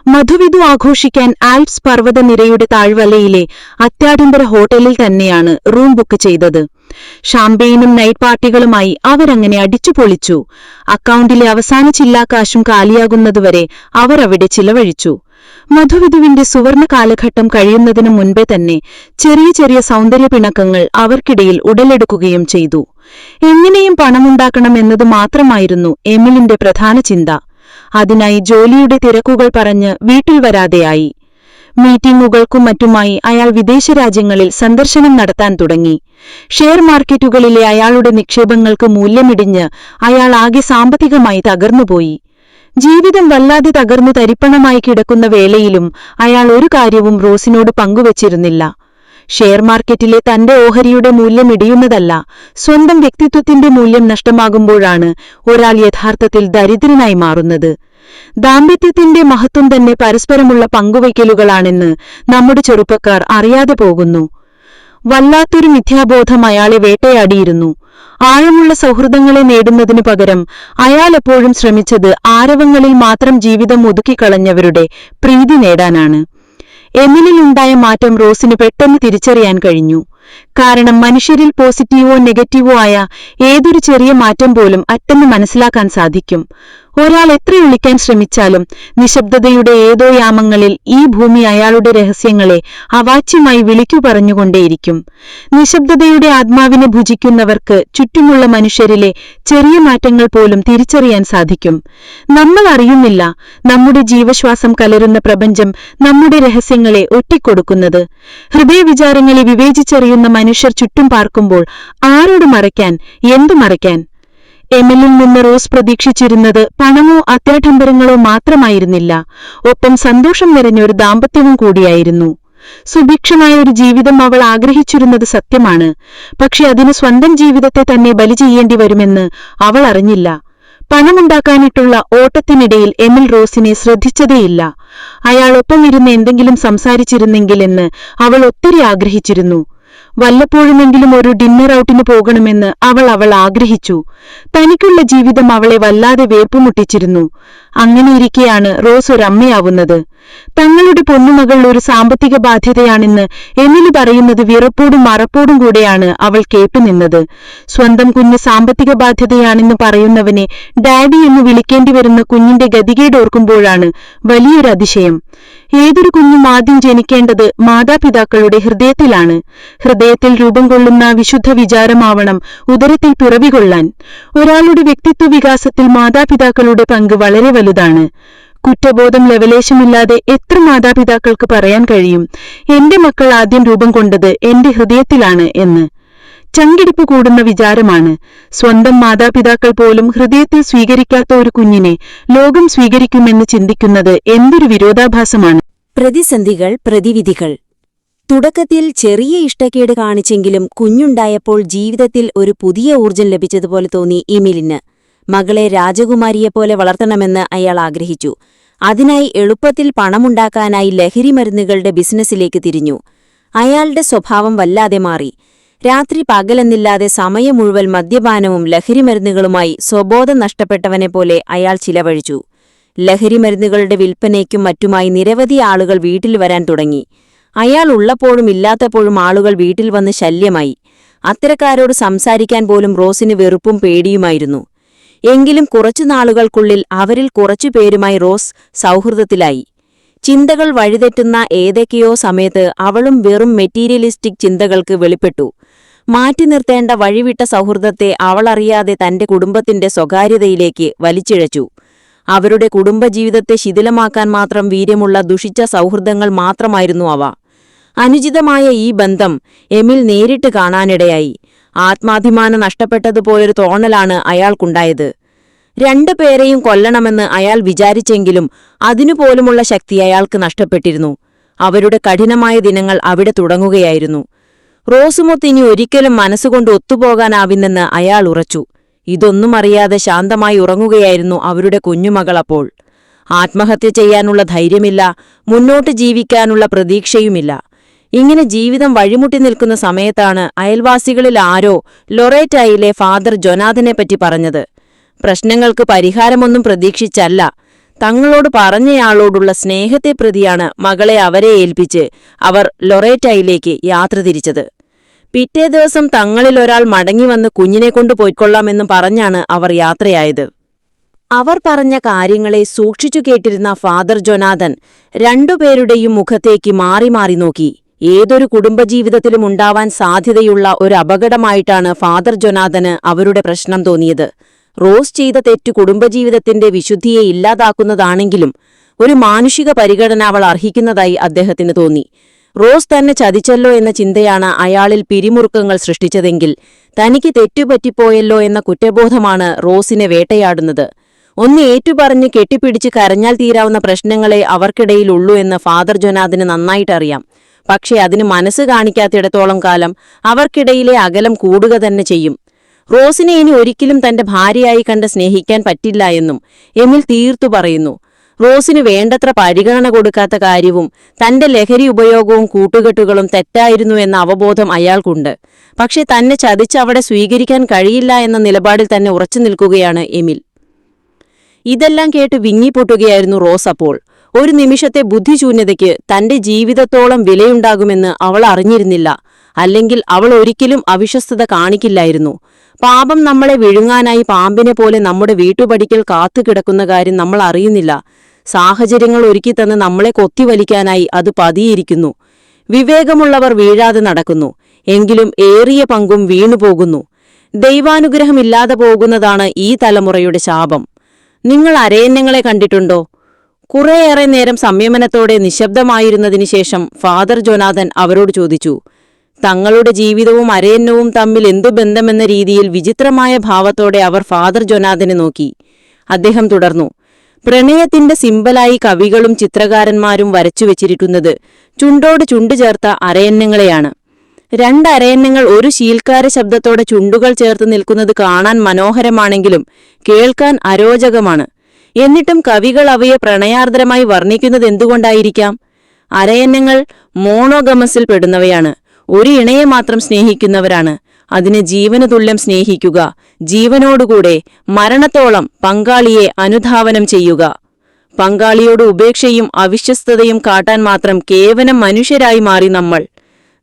മധുവിധു ആഘോഷിക്കാൻ ആൽപ്സ് പർവ്വതനിരയുടെ താഴ്വലയിലെ അത്യാഡംബര ഹോട്ടലിൽ തന്നെയാണ് റൂം ബുക്ക് ചെയ്തത്. ഷാമ്പെയിനും നൈറ്റ് പാർട്ടികളുമായി അവരങ്ങനെ അടിച്ചുപൊളിച്ചു. അക്കൗണ്ടിലെ അവസാന ചില്ലാക്കാശും കാലിയാകുന്നതുവരെ അവർ അവിടെ ചിലവഴിച്ചു. മധുവിധുവിന്റെ സുവർണ കാലഘട്ടം കഴിയുന്നതിനു മുൻപേ തന്നെ ചെറിയ ചെറിയ സൗന്ദര്യ പിണക്കങ്ങൾ അവർക്കിടയിൽ ഉടലെടുക്കുകയും ചെയ്തു. എങ്ങനെയും പണമുണ്ടാക്കണമെന്നത് മാത്രമായിരുന്നു എമിലിന്റെ പ്രധാന ചിന്ത. അതിനായി ജോലിയുടെ തിരക്കുകൾ പറഞ്ഞ് വീട്ടിൽ വരാതെയായി. മീറ്റിംഗുകൾക്കും മറ്റുമായി അയാൾ വിദേശ രാജ്യങ്ങളിൽ സന്ദർശനം നടത്താൻ തുടങ്ങി. ഷെയർ മാർക്കറ്റുകളിലെ അയാളുടെ നിക്ഷേപങ്ങൾക്ക് മൂല്യമിടിഞ്ഞ് അയാൾ ആകെ സാമ്പത്തികമായി തകർന്നുപോയി. ജീവിതം വല്ലാതെ തകർന്നു തരിപ്പണമായി കിടക്കുന്ന വേളയിലും അയാൾ ഒരു കാര്യവും റോസിനോട് പങ്കുവച്ചിരുന്നില്ല. ഷെയർ മാർക്കറ്റിലെ തന്റെ ഓഹരിയുടെ മൂല്യം ഇടിയുന്നതല്ല, സ്വന്തം വ്യക്തിത്വത്തിന്റെ മൂല്യം നഷ്ടമാകുമ്പോഴാണ് ഒരാൾ യഥാർത്ഥത്തിൽ ദരിദ്രനായി മാറുന്നത്. ദാമ്പത്യത്തിന്റെ മഹത്വം തന്നെ പരസ്പരമുള്ള പങ്കുവയ്ക്കലുകളാണെന്ന് നമ്മുടെ ചെറുപ്പക്കാർ അറിയാതെ പോകുന്നു. വല്ലാത്തൊരു മിഥ്യാബോധം അയാളെ വേട്ടയാടിയിരുന്നു. ആഴമുള്ള സൗഹൃദങ്ങളെ നേടുന്നതിനു പകരം അയാൾ എപ്പോഴും ശ്രമിച്ചത് ആരവങ്ങളിൽ മാത്രം ജീവിതം ഒതുക്കിക്കളഞ്ഞവരുടെ പ്രീതി നേടാനാണ്. എമിലിലുണ്ടായ മാറ്റം റോസിന് പെട്ടെന്ന് തിരിച്ചറിയാൻ കഴിഞ്ഞു. കാരണം മനുഷ്യരിൽ പോസിറ്റീവോ നെഗറ്റീവോ ആയ ഏതൊരു ചെറിയ മാറ്റം പോലും അറ്റന്ന് മനസ്സിലാക്കാൻ സാധിക്കും. ഒരാൾ എത്ര വിളിക്കാൻ ശ്രമിച്ചാലും നിശബ്ദതയുടെ ഏതോ യാമങ്ങളിൽ ഈ ഭൂമി അയാളുടെ രഹസ്യങ്ങളെ അവാച്യമായി വിളിക്കു പറഞ്ഞുകൊണ്ടേയിരിക്കും. നിശബ്ദതയുടെ ആത്മാവിനെ ഭുജിക്കുന്നവർക്ക് ചുറ്റുമുള്ള മനുഷ്യരിലെ ചെറിയ മാറ്റങ്ങൾ പോലും തിരിച്ചറിയാൻ സാധിക്കും. നമ്മൾ അറിയുന്നില്ല നമ്മുടെ ജീവശ്വാസം കലരുന്ന പ്രപഞ്ചം നമ്മുടെ രഹസ്യങ്ങളെ ഒറ്റിക്കൊടുക്കുന്നത്. ഹൃദയവിചാരങ്ങളെ വിവേചിച്ചറിയുന്ന മനുഷ്യർ ചുറ്റും പാർക്കുമ്പോൾ ആരോട് മറയ്ക്കാൻ, എന്തു മറയ്ക്കാൻ? എമിലിൽ നിന്ന് റോസ് പ്രതീക്ഷിച്ചിരുന്നത് പണമോ അത്യാഡംബരങ്ങളോ മാത്രമായിരുന്നില്ല, ഒപ്പം സന്തോഷം നിറഞ്ഞൊരു ദാമ്പത്യവും കൂടിയായിരുന്നു. സുഭിക്ഷമായ ഒരു ജീവിതം അവൾ ആഗ്രഹിച്ചിരുന്നത് സത്യമാണ്. പക്ഷെ അതിന് സ്വന്തം ജീവിതത്തെ തന്നെ ബലി ചെയ്യേണ്ടി വരുമെന്ന് അവൾ അറിഞ്ഞില്ല. പണമുണ്ടാക്കാനിട്ടുള്ള ഓട്ടത്തിനിടയിൽ എമിൽ റോസിനെ ശ്രദ്ധിച്ചതേയില്ല. അയാളൊപ്പം ഇരുന്ന് എന്തെങ്കിലും സംസാരിച്ചിരുന്നെങ്കിലെന്ന് അവൾ ഒത്തിരി ആഗ്രഹിച്ചിരുന്നു. വല്ലപ്പോഴുമെങ്കിലും ഒരു ഡിന്നർ ഔട്ടിന് പോകണമെന്ന് അവൾ ആഗ്രഹിച്ചു. തനിക്കുള്ള ജീവിതം അവളെ വല്ലാതെ വേർപ്പുമുട്ടിച്ചിരുന്നു. അങ്ങനെയിരിക്കെയാണ് റോസ് ഒരമ്മയാവുന്നത്. തങ്ങളുടെ പൊന്നുമകൾ ഒരു സാമ്പത്തിക ബാധ്യതയാണെന്ന് എമിലി പറയുന്നത് വിറപ്പോടും മറപ്പോടും കൂടെയാണ് അവൾ കേട്ടുനിന്നത്. സ്വന്തം കുഞ്ഞ് സാമ്പത്തിക ബാധ്യതയാണെന്ന് പറയുന്നവനെ ഡാഡി എന്ന് വിളിക്കേണ്ടി വരുന്ന കുഞ്ഞിന്റെ ഗതികേടോർക്കുമ്പോഴാണ് വലിയൊരു അതിശയം. ഏതൊരു കുഞ്ഞും ആദ്യം ജനിക്കേണ്ടത് മാതാപിതാക്കളുടെ ഹൃദയത്തിലാണ്. ഹൃദയത്തിൽ രൂപം കൊള്ളുന്ന വിശുദ്ധ വിചാരമാവണം ഉദരത്തിൽ പിറവികൊള്ളാൻ. ഒരാളുടെ വ്യക്തിത്വ വികാസത്തിൽ മാതാപിതാക്കളുടെ പങ്ക് വളരെ വലുതാണ്. കുറ്റബോധം ലവലേശമില്ലാതെ എത്ര മാതാപിതാക്കൾക്ക് പറയാൻ കഴിയും, എന്റെ മക്കൾ ആദ്യം രൂപം കൊണ്ടത് എന്റെ ഹൃദയത്തിലാണ് എന്ന്? ചങ്കിടിപ്പ് കൂടുന്ന വിചാരമാണ്. സ്വന്തം മാതാപിതാക്കൾ പോലും ഹൃദയത്തിൽ സ്വീകരിക്കാത്ത ഒരു കുഞ്ഞിനെ ലോകം സ്വീകരിക്കുമെന്ന് ചിന്തിക്കുന്നത് എന്തൊരു വിരോധാഭാസമാണ്. പ്രതിസന്ധികൾ, പ്രതിവിധികൾ. തുടക്കത്തിൽ ചെറിയ ഇഷ്ടക്കേട് കാണിച്ചെങ്കിലും കുഞ്ഞുണ്ടായപ്പോൾ ജീവിതത്തിൽ ഒരു പുതിയ ഊർജം ലഭിച്ചതുപോലെ തോന്നി എമിലിന്. മകളെ രാജകുമാരിയെപ്പോലെ വളർത്തണമെന്ന് അയാൾ ആഗ്രഹിച്ചു. അതിനായി എളുപ്പത്തിൽ പണമുണ്ടാക്കാനായി ലഹരിമരുന്നുകളുടെ ബിസിനസ്സിലേക്ക് തിരിഞ്ഞു. അയാളുടെ സ്വഭാവം വല്ലാതെ മാറി. രാത്രി പകലെന്നില്ലാതെ സമയം മുഴുവൻ മദ്യപാനവും ലഹരിമരുന്നുകളുമായി സ്വബോധം നഷ്ടപ്പെട്ടവനെപ്പോലെ അയാൾ ചിലവഴിച്ചു. ലഹരിമരുന്നുകളുടെ വിൽപ്പനയ്ക്കും മറ്റുമായി നിരവധി ആളുകൾ വീട്ടിൽ വരാൻ തുടങ്ങി. അയാൾ ഉള്ളപ്പോഴും ഇല്ലാത്തപ്പോഴും ആളുകൾ വീട്ടിൽ വന്ന് ശല്യമായി. അത്തരക്കാരോട് സംസാരിക്കാൻ പോലും റോസിന് വെറുപ്പും പേടിയുമായിരുന്നു. എങ്കിലും കുറച്ചു നാളുകൾക്കുള്ളിൽ അവരിൽ കുറച്ചുപേരുമായി റോസ് സൗഹൃദത്തിലായി. ചിന്തകൾ വഴിതെറ്റുന്ന ഏതൊക്കെയോ സമയത്ത് അവളും വെറും മെറ്റീരിയലിസ്റ്റിക് ചിന്തകൾക്ക് വെളിപ്പെട്ടു. മാറ്റി നിർത്തേണ്ട വഴിവിട്ട സൗഹൃദത്തെ അവളറിയാതെ തന്റെ കുടുംബത്തിന്റെ സ്വകാര്യതയിലേക്ക് വലിച്ചിഴച്ചു. അവരുടെ കുടുംബജീവിതത്തെ ശിഥിലമാക്കാൻ മാത്രം വീര്യമുള്ള ദുഷിച്ച സൗഹൃദങ്ങൾ മാത്രമായിരുന്നു അവ. അനുചിതമായ ഈ ബന്ധം എമിൽ നേരിട്ട് കാണാനിടയായി. ആത്മാഭിമാനം നഷ്ടപ്പെട്ടതുപോലൊരു തോന്നലാണ് അയാൾക്കുണ്ടായത്. രണ്ടുപേരെയും കൊല്ലണമെന്ന് അയാൾ വിചാരിച്ചെങ്കിലും അതിനുപോലുമുള്ള ശക്തി അയാൾക്ക് നഷ്ടപ്പെട്ടിരുന്നു. അവരുടെ കഠിനമായ ദിനങ്ങൾ അവിടെ തുടങ്ങുകയായിരുന്നു. റോസുമൊത്ത് ഇനി ഒരിക്കലും മനസ്സുകൊണ്ട് ഒത്തുപോകാനാവില്ലെന്ന് അയാൾ ഉറച്ചു. ഇതൊന്നും അറിയാതെ ശാന്തമായി ഉറങ്ങുകയായിരുന്നു അവരുടെ കുഞ്ഞുമകൾ അപ്പോൾ. ആത്മഹത്യ ചെയ്യാനുള്ള ധൈര്യമില്ല, മുന്നോട്ട് ജീവിക്കാനുള്ള പ്രതീക്ഷയുമില്ല. ഇങ്ങനെ ജീവിതം വഴിമുട്ടി നിൽക്കുന്ന സമയത്താണ് അയൽവാസികളിൽ ആരോ ലൊറേറ്റയിലെ ഫാദർ ജൊനാഥനെപ്പറ്റി പറഞ്ഞത്. പ്രശ്നങ്ങൾക്ക് പരിഹാരമൊന്നും പ്രതീക്ഷിച്ചല്ല, തങ്ങളോട് പറഞ്ഞയാളോടുള്ള സ്നേഹത്തെ പ്രതിയാണ് മകളെ അവരെ ഏൽപ്പിച്ച് അവർ ലൊറേറ്റയിലേക്ക് യാത്ര തിരിച്ചത്. പിറ്റേ ദിവസം തങ്ങളിലൊരാൾ മടങ്ങിവന്ന് കുഞ്ഞിനെ കൊണ്ടുപോയിക്കൊള്ളാമെന്ന് പറഞ്ഞാണ് അവർ യാത്രയായത്. അവർ പറഞ്ഞ കാര്യങ്ങളെ സൂക്ഷിച്ചു കേട്ടിരുന്ന ഫാദർ ജൊനാഥൻ രണ്ടുപേരുടെയും മുഖത്തേക്ക് മാറി മാറി നോക്കി. ഏതൊരു കുടുംബജീവിതത്തിലും ഉണ്ടാവാൻ സാധ്യതയുള്ള ഒരു അപകടമായിട്ടാണ് ഫാദർ ജൊനാഥന് അവരുടെ പ്രശ്നം തോന്നിയത്. റോസ് ചെയ്ത തെറ്റ് കുടുംബജീവിതത്തിന്റെ വിശുദ്ധിയെ ഇല്ലാതാക്കുന്നതാണെങ്കിലും ഒരു മാനുഷിക പരിഗണന അവൾ അർഹിക്കുന്നതായി അദ്ദേഹത്തിന് തോന്നി. റോസ് തന്നെ ചതിച്ചല്ലോ എന്ന ചിന്തയാണ് അയാളിൽ പിരിമുറുക്കങ്ങൾ സൃഷ്ടിച്ചതെങ്കിൽ തനിക്ക് തെറ്റുപറ്റിപ്പോയല്ലോ എന്ന കുറ്റബോധമാണ് റോസിനെ വേട്ടയാടുന്നത്. ഒന്ന് ഏറ്റുപറഞ്ഞ് കെട്ടിപ്പിടിച്ച് കരഞ്ഞാൽ തീരാവുന്ന പ്രശ്നങ്ങളെ അവർക്കിടയിലുള്ളൂ എന്ന് ഫാദർ ജൊനാഥന് നന്നായിട്ടറിയാം. പക്ഷേ അതിന് മനസ്സ് കാണിക്കാത്തിടത്തോളം കാലം അവർക്കിടയിലെ അകലം കൂടുക തന്നെ ചെയ്യും. റോസിനെ ഇനി ഒരിക്കലും തന്റെ ഭാര്യയായി കണ്ട് സ്നേഹിക്കാൻ പറ്റില്ല എന്നും എമിൽ തീർത്തു പറയുന്നു. റോസിന് വേണ്ടത്ര പരിഗണന കൊടുക്കാത്ത കാര്യവും തന്റെ ലഹരി ഉപയോഗവും കൂട്ടുകെട്ടുകളും തെറ്റായിരുന്നു എന്ന അവബോധം അയാൾക്കുണ്ട്. പക്ഷെ തന്നെ ചതിച്ചവിടെ സ്വീകരിക്കാൻ കഴിയില്ല എന്ന നിലപാടിൽ തന്നെ ഉറച്ചു നിൽക്കുകയാണ് എമിൽ. ഇതെല്ലാം കേട്ട് വിങ്ങിപ്പൊട്ടുകയായിരുന്നു റോസ് അപ്പോൾ. ഒരു നിമിഷത്തെ ബുദ്ധിശൂന്യതയ്ക്ക് തന്റെ ജീവിതത്തോളം വിലയുണ്ടാകുമെന്ന് അവൾ അറിഞ്ഞിരുന്നില്ല. അല്ലെങ്കിൽ അവൾ ഒരിക്കലും അവിശ്വസ്തത കാണിക്കില്ലായിരുന്നു. പാപം നമ്മളെ വിഴുങ്ങാനായി പാമ്പിനെ പോലെ നമ്മുടെ വീട്ടുപടിക്കൽ കാത്തുകിടക്കുന്ന കാര്യം നമ്മൾ അറിയുന്നില്ല. സാഹചര്യങ്ങൾ ഒരുക്കിത്തന്ന് നമ്മളെ കൊത്തിവലിക്കാനായി അത് പതിയിരിക്കുന്നു. വിവേകമുള്ളവർ വീഴാതെ നടക്കുന്നു, എങ്കിലും ഏറിയ പങ്കും വീണുപോകുന്നു. ദൈവാനുഗ്രഹമില്ലാതെ പോകുന്നതാണ് ഈ തലമുറയുടെ ശാപം. നിങ്ങൾ അരയന്നങ്ങളെ കണ്ടിട്ടുണ്ടോ? കുറേയേറെ നേരം സംയമനത്തോടെ നിശബ്ദമായിരുന്നതിനു ശേഷം ഫാദർ ജൊനാഥൻ അവരോട് ചോദിച്ചു. തങ്ങളുടെ ജീവിതവും അരയന്നവും തമ്മിൽ എന്തു ബന്ധമെന്ന രീതിയിൽ വിചിത്രമായ ഭാവത്തോടെ അവർ ഫാദർ ജൊനാഥനെ നോക്കി. അദ്ദേഹം തുടർന്നു. പ്രണയത്തിന്റെ സിമ്പലായി കവികളും ചിത്രകാരന്മാരും വരച്ചുവെച്ചിരിക്കുന്നത് ചുണ്ടോട് ചുണ്ടു ചേർത്ത അരയന്നങ്ങളെയാണ്. രണ്ടരയന്നങ്ങൾ ഒരു ശീൽക്കാര ശബ്ദത്തോടെ ചുണ്ടുകൾ ചേർത്ത് നിൽക്കുന്നത് കാണാൻ മനോഹരമാണെങ്കിലും കേൾക്കാൻ അരോചകമാണ്. എന്നിട്ടും കവികൾ അവയെ പ്രണയാർദ്രമായി വർണ്ണിക്കുന്നത് എന്തുകൊണ്ടായിരിക്കാം? അരയന്നങ്ങൾ മോണോഗമസിൽ പെടുന്നവയാണ്. ഒരു ഇണയെ മാത്രം സ്നേഹിക്കുന്നവരാണ്. അതിനെ ജീവന് തുല്യം സ്നേഹിക്കുക, ജീവനോടുകൂടെ മരണത്തോളം പങ്കാളിയെ അനുധാവനം ചെയ്യുക. പങ്കാളിയോട് ഉപേക്ഷയും അവിശ്വസ്തതയും കാട്ടാൻ മാത്രം കേവലം മനുഷ്യരായി മാറി നമ്മൾ.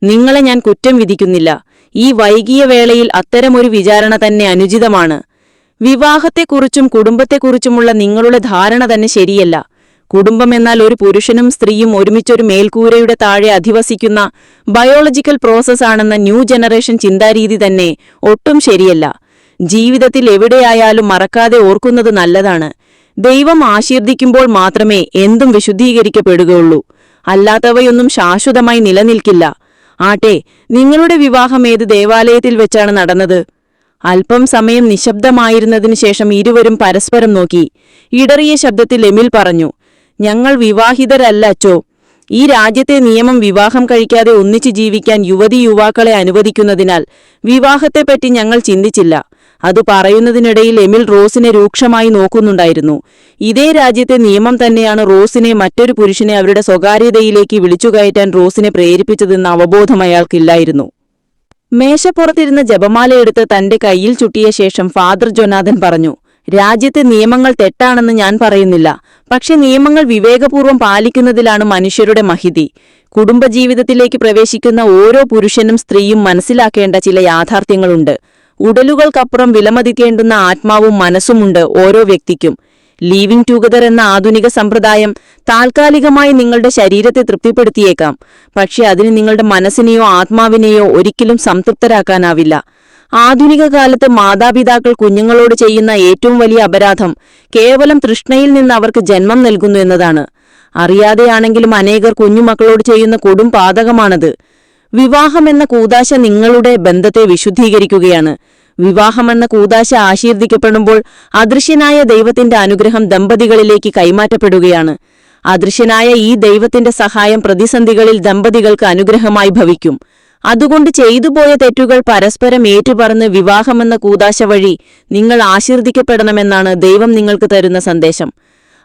നിങ്ങളെ ഞാൻ കുറ്റം വിധിക്കുന്നില്ല. ഈ വൈകിയ വേളയിൽ അത്തരമൊരു വിചാരണ തന്നെ അനുചിതമാണ്. വിവാഹത്തെക്കുറിച്ചും കുടുംബത്തെക്കുറിച്ചുമുള്ള നിങ്ങളുടെ ധാരണ തന്നെ ശരിയല്ല. കുടുംബമെന്നാൽ ഒരു പുരുഷനും സ്ത്രീയും ഒരുമിച്ചൊരു മേൽക്കൂരയുടെ താഴെ അധിവസിക്കുന്ന ബയോളജിക്കൽ പ്രോസസ്സാണെന്ന ന്യൂ ജനറേഷൻ ചിന്താരീതി തന്നെ ഒട്ടും ശരിയല്ല. ജീവിതത്തിൽ എവിടെയായാലും മറക്കാതെ ഓർക്കുന്നത് നല്ലതാണ്. ദൈവം ആശീർദിക്കുമ്പോൾ മാത്രമേ എന്തും വിശുദ്ധീകരിക്കപ്പെടുകയുള്ളൂ. അല്ലാത്തവയൊന്നും ശാശ്വതമായി നിലനിൽക്കില്ല. ആട്ടെ, നിങ്ങളുടെ വിവാഹം ഏത് ദേവാലയത്തിൽ വെച്ചാണ് നടന്നത്? അല്പം സമയം നിശബ്ദമായിരുന്നതിനു ശേഷം ഇരുവരും പരസ്പരം നോക്കി. ഇടറിയ ശബ്ദത്തിൽ എമിൽ പറഞ്ഞു, ഞങ്ങൾ വിവാഹിതരല്ല അച്ചോ. ഈ രാജ്യത്തെ നിയമം വിവാഹം കഴിക്കാതെ ഒന്നിച്ചു ജീവിക്കാൻ യുവതി യുവാക്കളെ അനുവദിക്കുന്നതിനാൽ വിവാഹത്തെപ്പറ്റി ഞങ്ങൾ ചിന്തിച്ചില്ല. അത് പറയുന്നതിനിടയിൽ എമിൽ റോസിനെ രൂക്ഷമായി നോക്കുന്നുണ്ടായിരുന്നു. ഇതേ രാജ്യത്തെ നിയമം തന്നെയാണ് റോസിനെ മറ്റൊരു പുരുഷനെ അവരുടെ സ്വകാര്യതയിലേക്ക് വിളിച്ചുകയറ്റാൻ റോസിനെ പ്രേരിപ്പിച്ചതെന്ന അവബോധം അയാൾക്കില്ലായിരുന്നു. മേശപ്പുറത്തിരുന്ന ജപമാലയെടുത്ത് തന്റെ കയ്യിൽ ചുട്ടിയ ശേഷം ഫാദർ ജൊനാഥൻ പറഞ്ഞു, രാജ്യത്തെ നിയമങ്ങൾ തെറ്റാണെന്ന് ഞാൻ പറയുന്നില്ല. പക്ഷെ നിയമങ്ങൾ വിവേകപൂർവ്വം പാലിക്കുന്നതിലാണ് മനുഷ്യരുടെ മഹിതി. കുടുംബജീവിതത്തിലേക്ക് പ്രവേശിക്കുന്ന ഓരോ പുരുഷനും സ്ത്രീയും മനസ്സിലാക്കേണ്ട ചില യാഥാർത്ഥ്യങ്ങളുണ്ട്. ഉടലുകൾക്കപ്പുറം വിലമതിക്കേണ്ടുന്ന ആത്മാവും മനസ്സുമുണ്ട് ഓരോ വ്യക്തിക്കും. ലീവിംഗ് ടുഗദർ എന്ന ആധുനിക സമ്പ്രദായം താൽക്കാലികമായി നിങ്ങളുടെ ശരീരത്തെ തൃപ്തിപ്പെടുത്തിയേക്കാം. പക്ഷെ അതിന് നിങ്ങളുടെ മനസ്സിനെയോ ആത്മാവിനെയോ ഒരിക്കലും സംതൃപ്തരാക്കാനാവില്ല. ആധുനിക കാലത്ത് മാതാപിതാക്കൾ കുഞ്ഞുങ്ങളോട് ചെയ്യുന്ന ഏറ്റവും വലിയ അപരാധം കേവലം തൃഷ്ണയിൽ നിന്ന് അവർക്ക് ജന്മം നൽകുന്നു എന്നതാണ്. അറിയാതെയാണെങ്കിലും അനേകർ കുഞ്ഞുമക്കളോട് ചെയ്യുന്ന കൊടും പാതകമാണത്. വിവാഹമെന്ന കൂദാശ നിങ്ങളുടെ ബന്ധത്തെ വിശുദ്ധീകരിക്കുകയാണ്. വിവാഹമെന്ന കൂദാശ ആശീർദിക്കപ്പെടുമ്പോൾ അദൃശ്യനായ ദൈവത്തിന്റെ അനുഗ്രഹം ദമ്പതികളിലേക്ക് കൈമാറ്റപ്പെടുകയാണ്. അദൃശ്യനായ ഈ ദൈവത്തിന്റെ സഹായം പ്രതിസന്ധികളിൽ ദമ്പതികൾക്ക് അനുഗ്രഹമായി ഭവിക്കും. അതുകൊണ്ട് ചെയ്തുപോയ തെറ്റുകൾ പരസ്പരം ഏറ്റുപറഞ്ഞ് വിവാഹമെന്ന കൂദാശ വഴി നിങ്ങൾ ആശീർദിക്കപ്പെടണമെന്നാണ് ദൈവം നിങ്ങൾക്ക് തരുന്ന സന്ദേശം.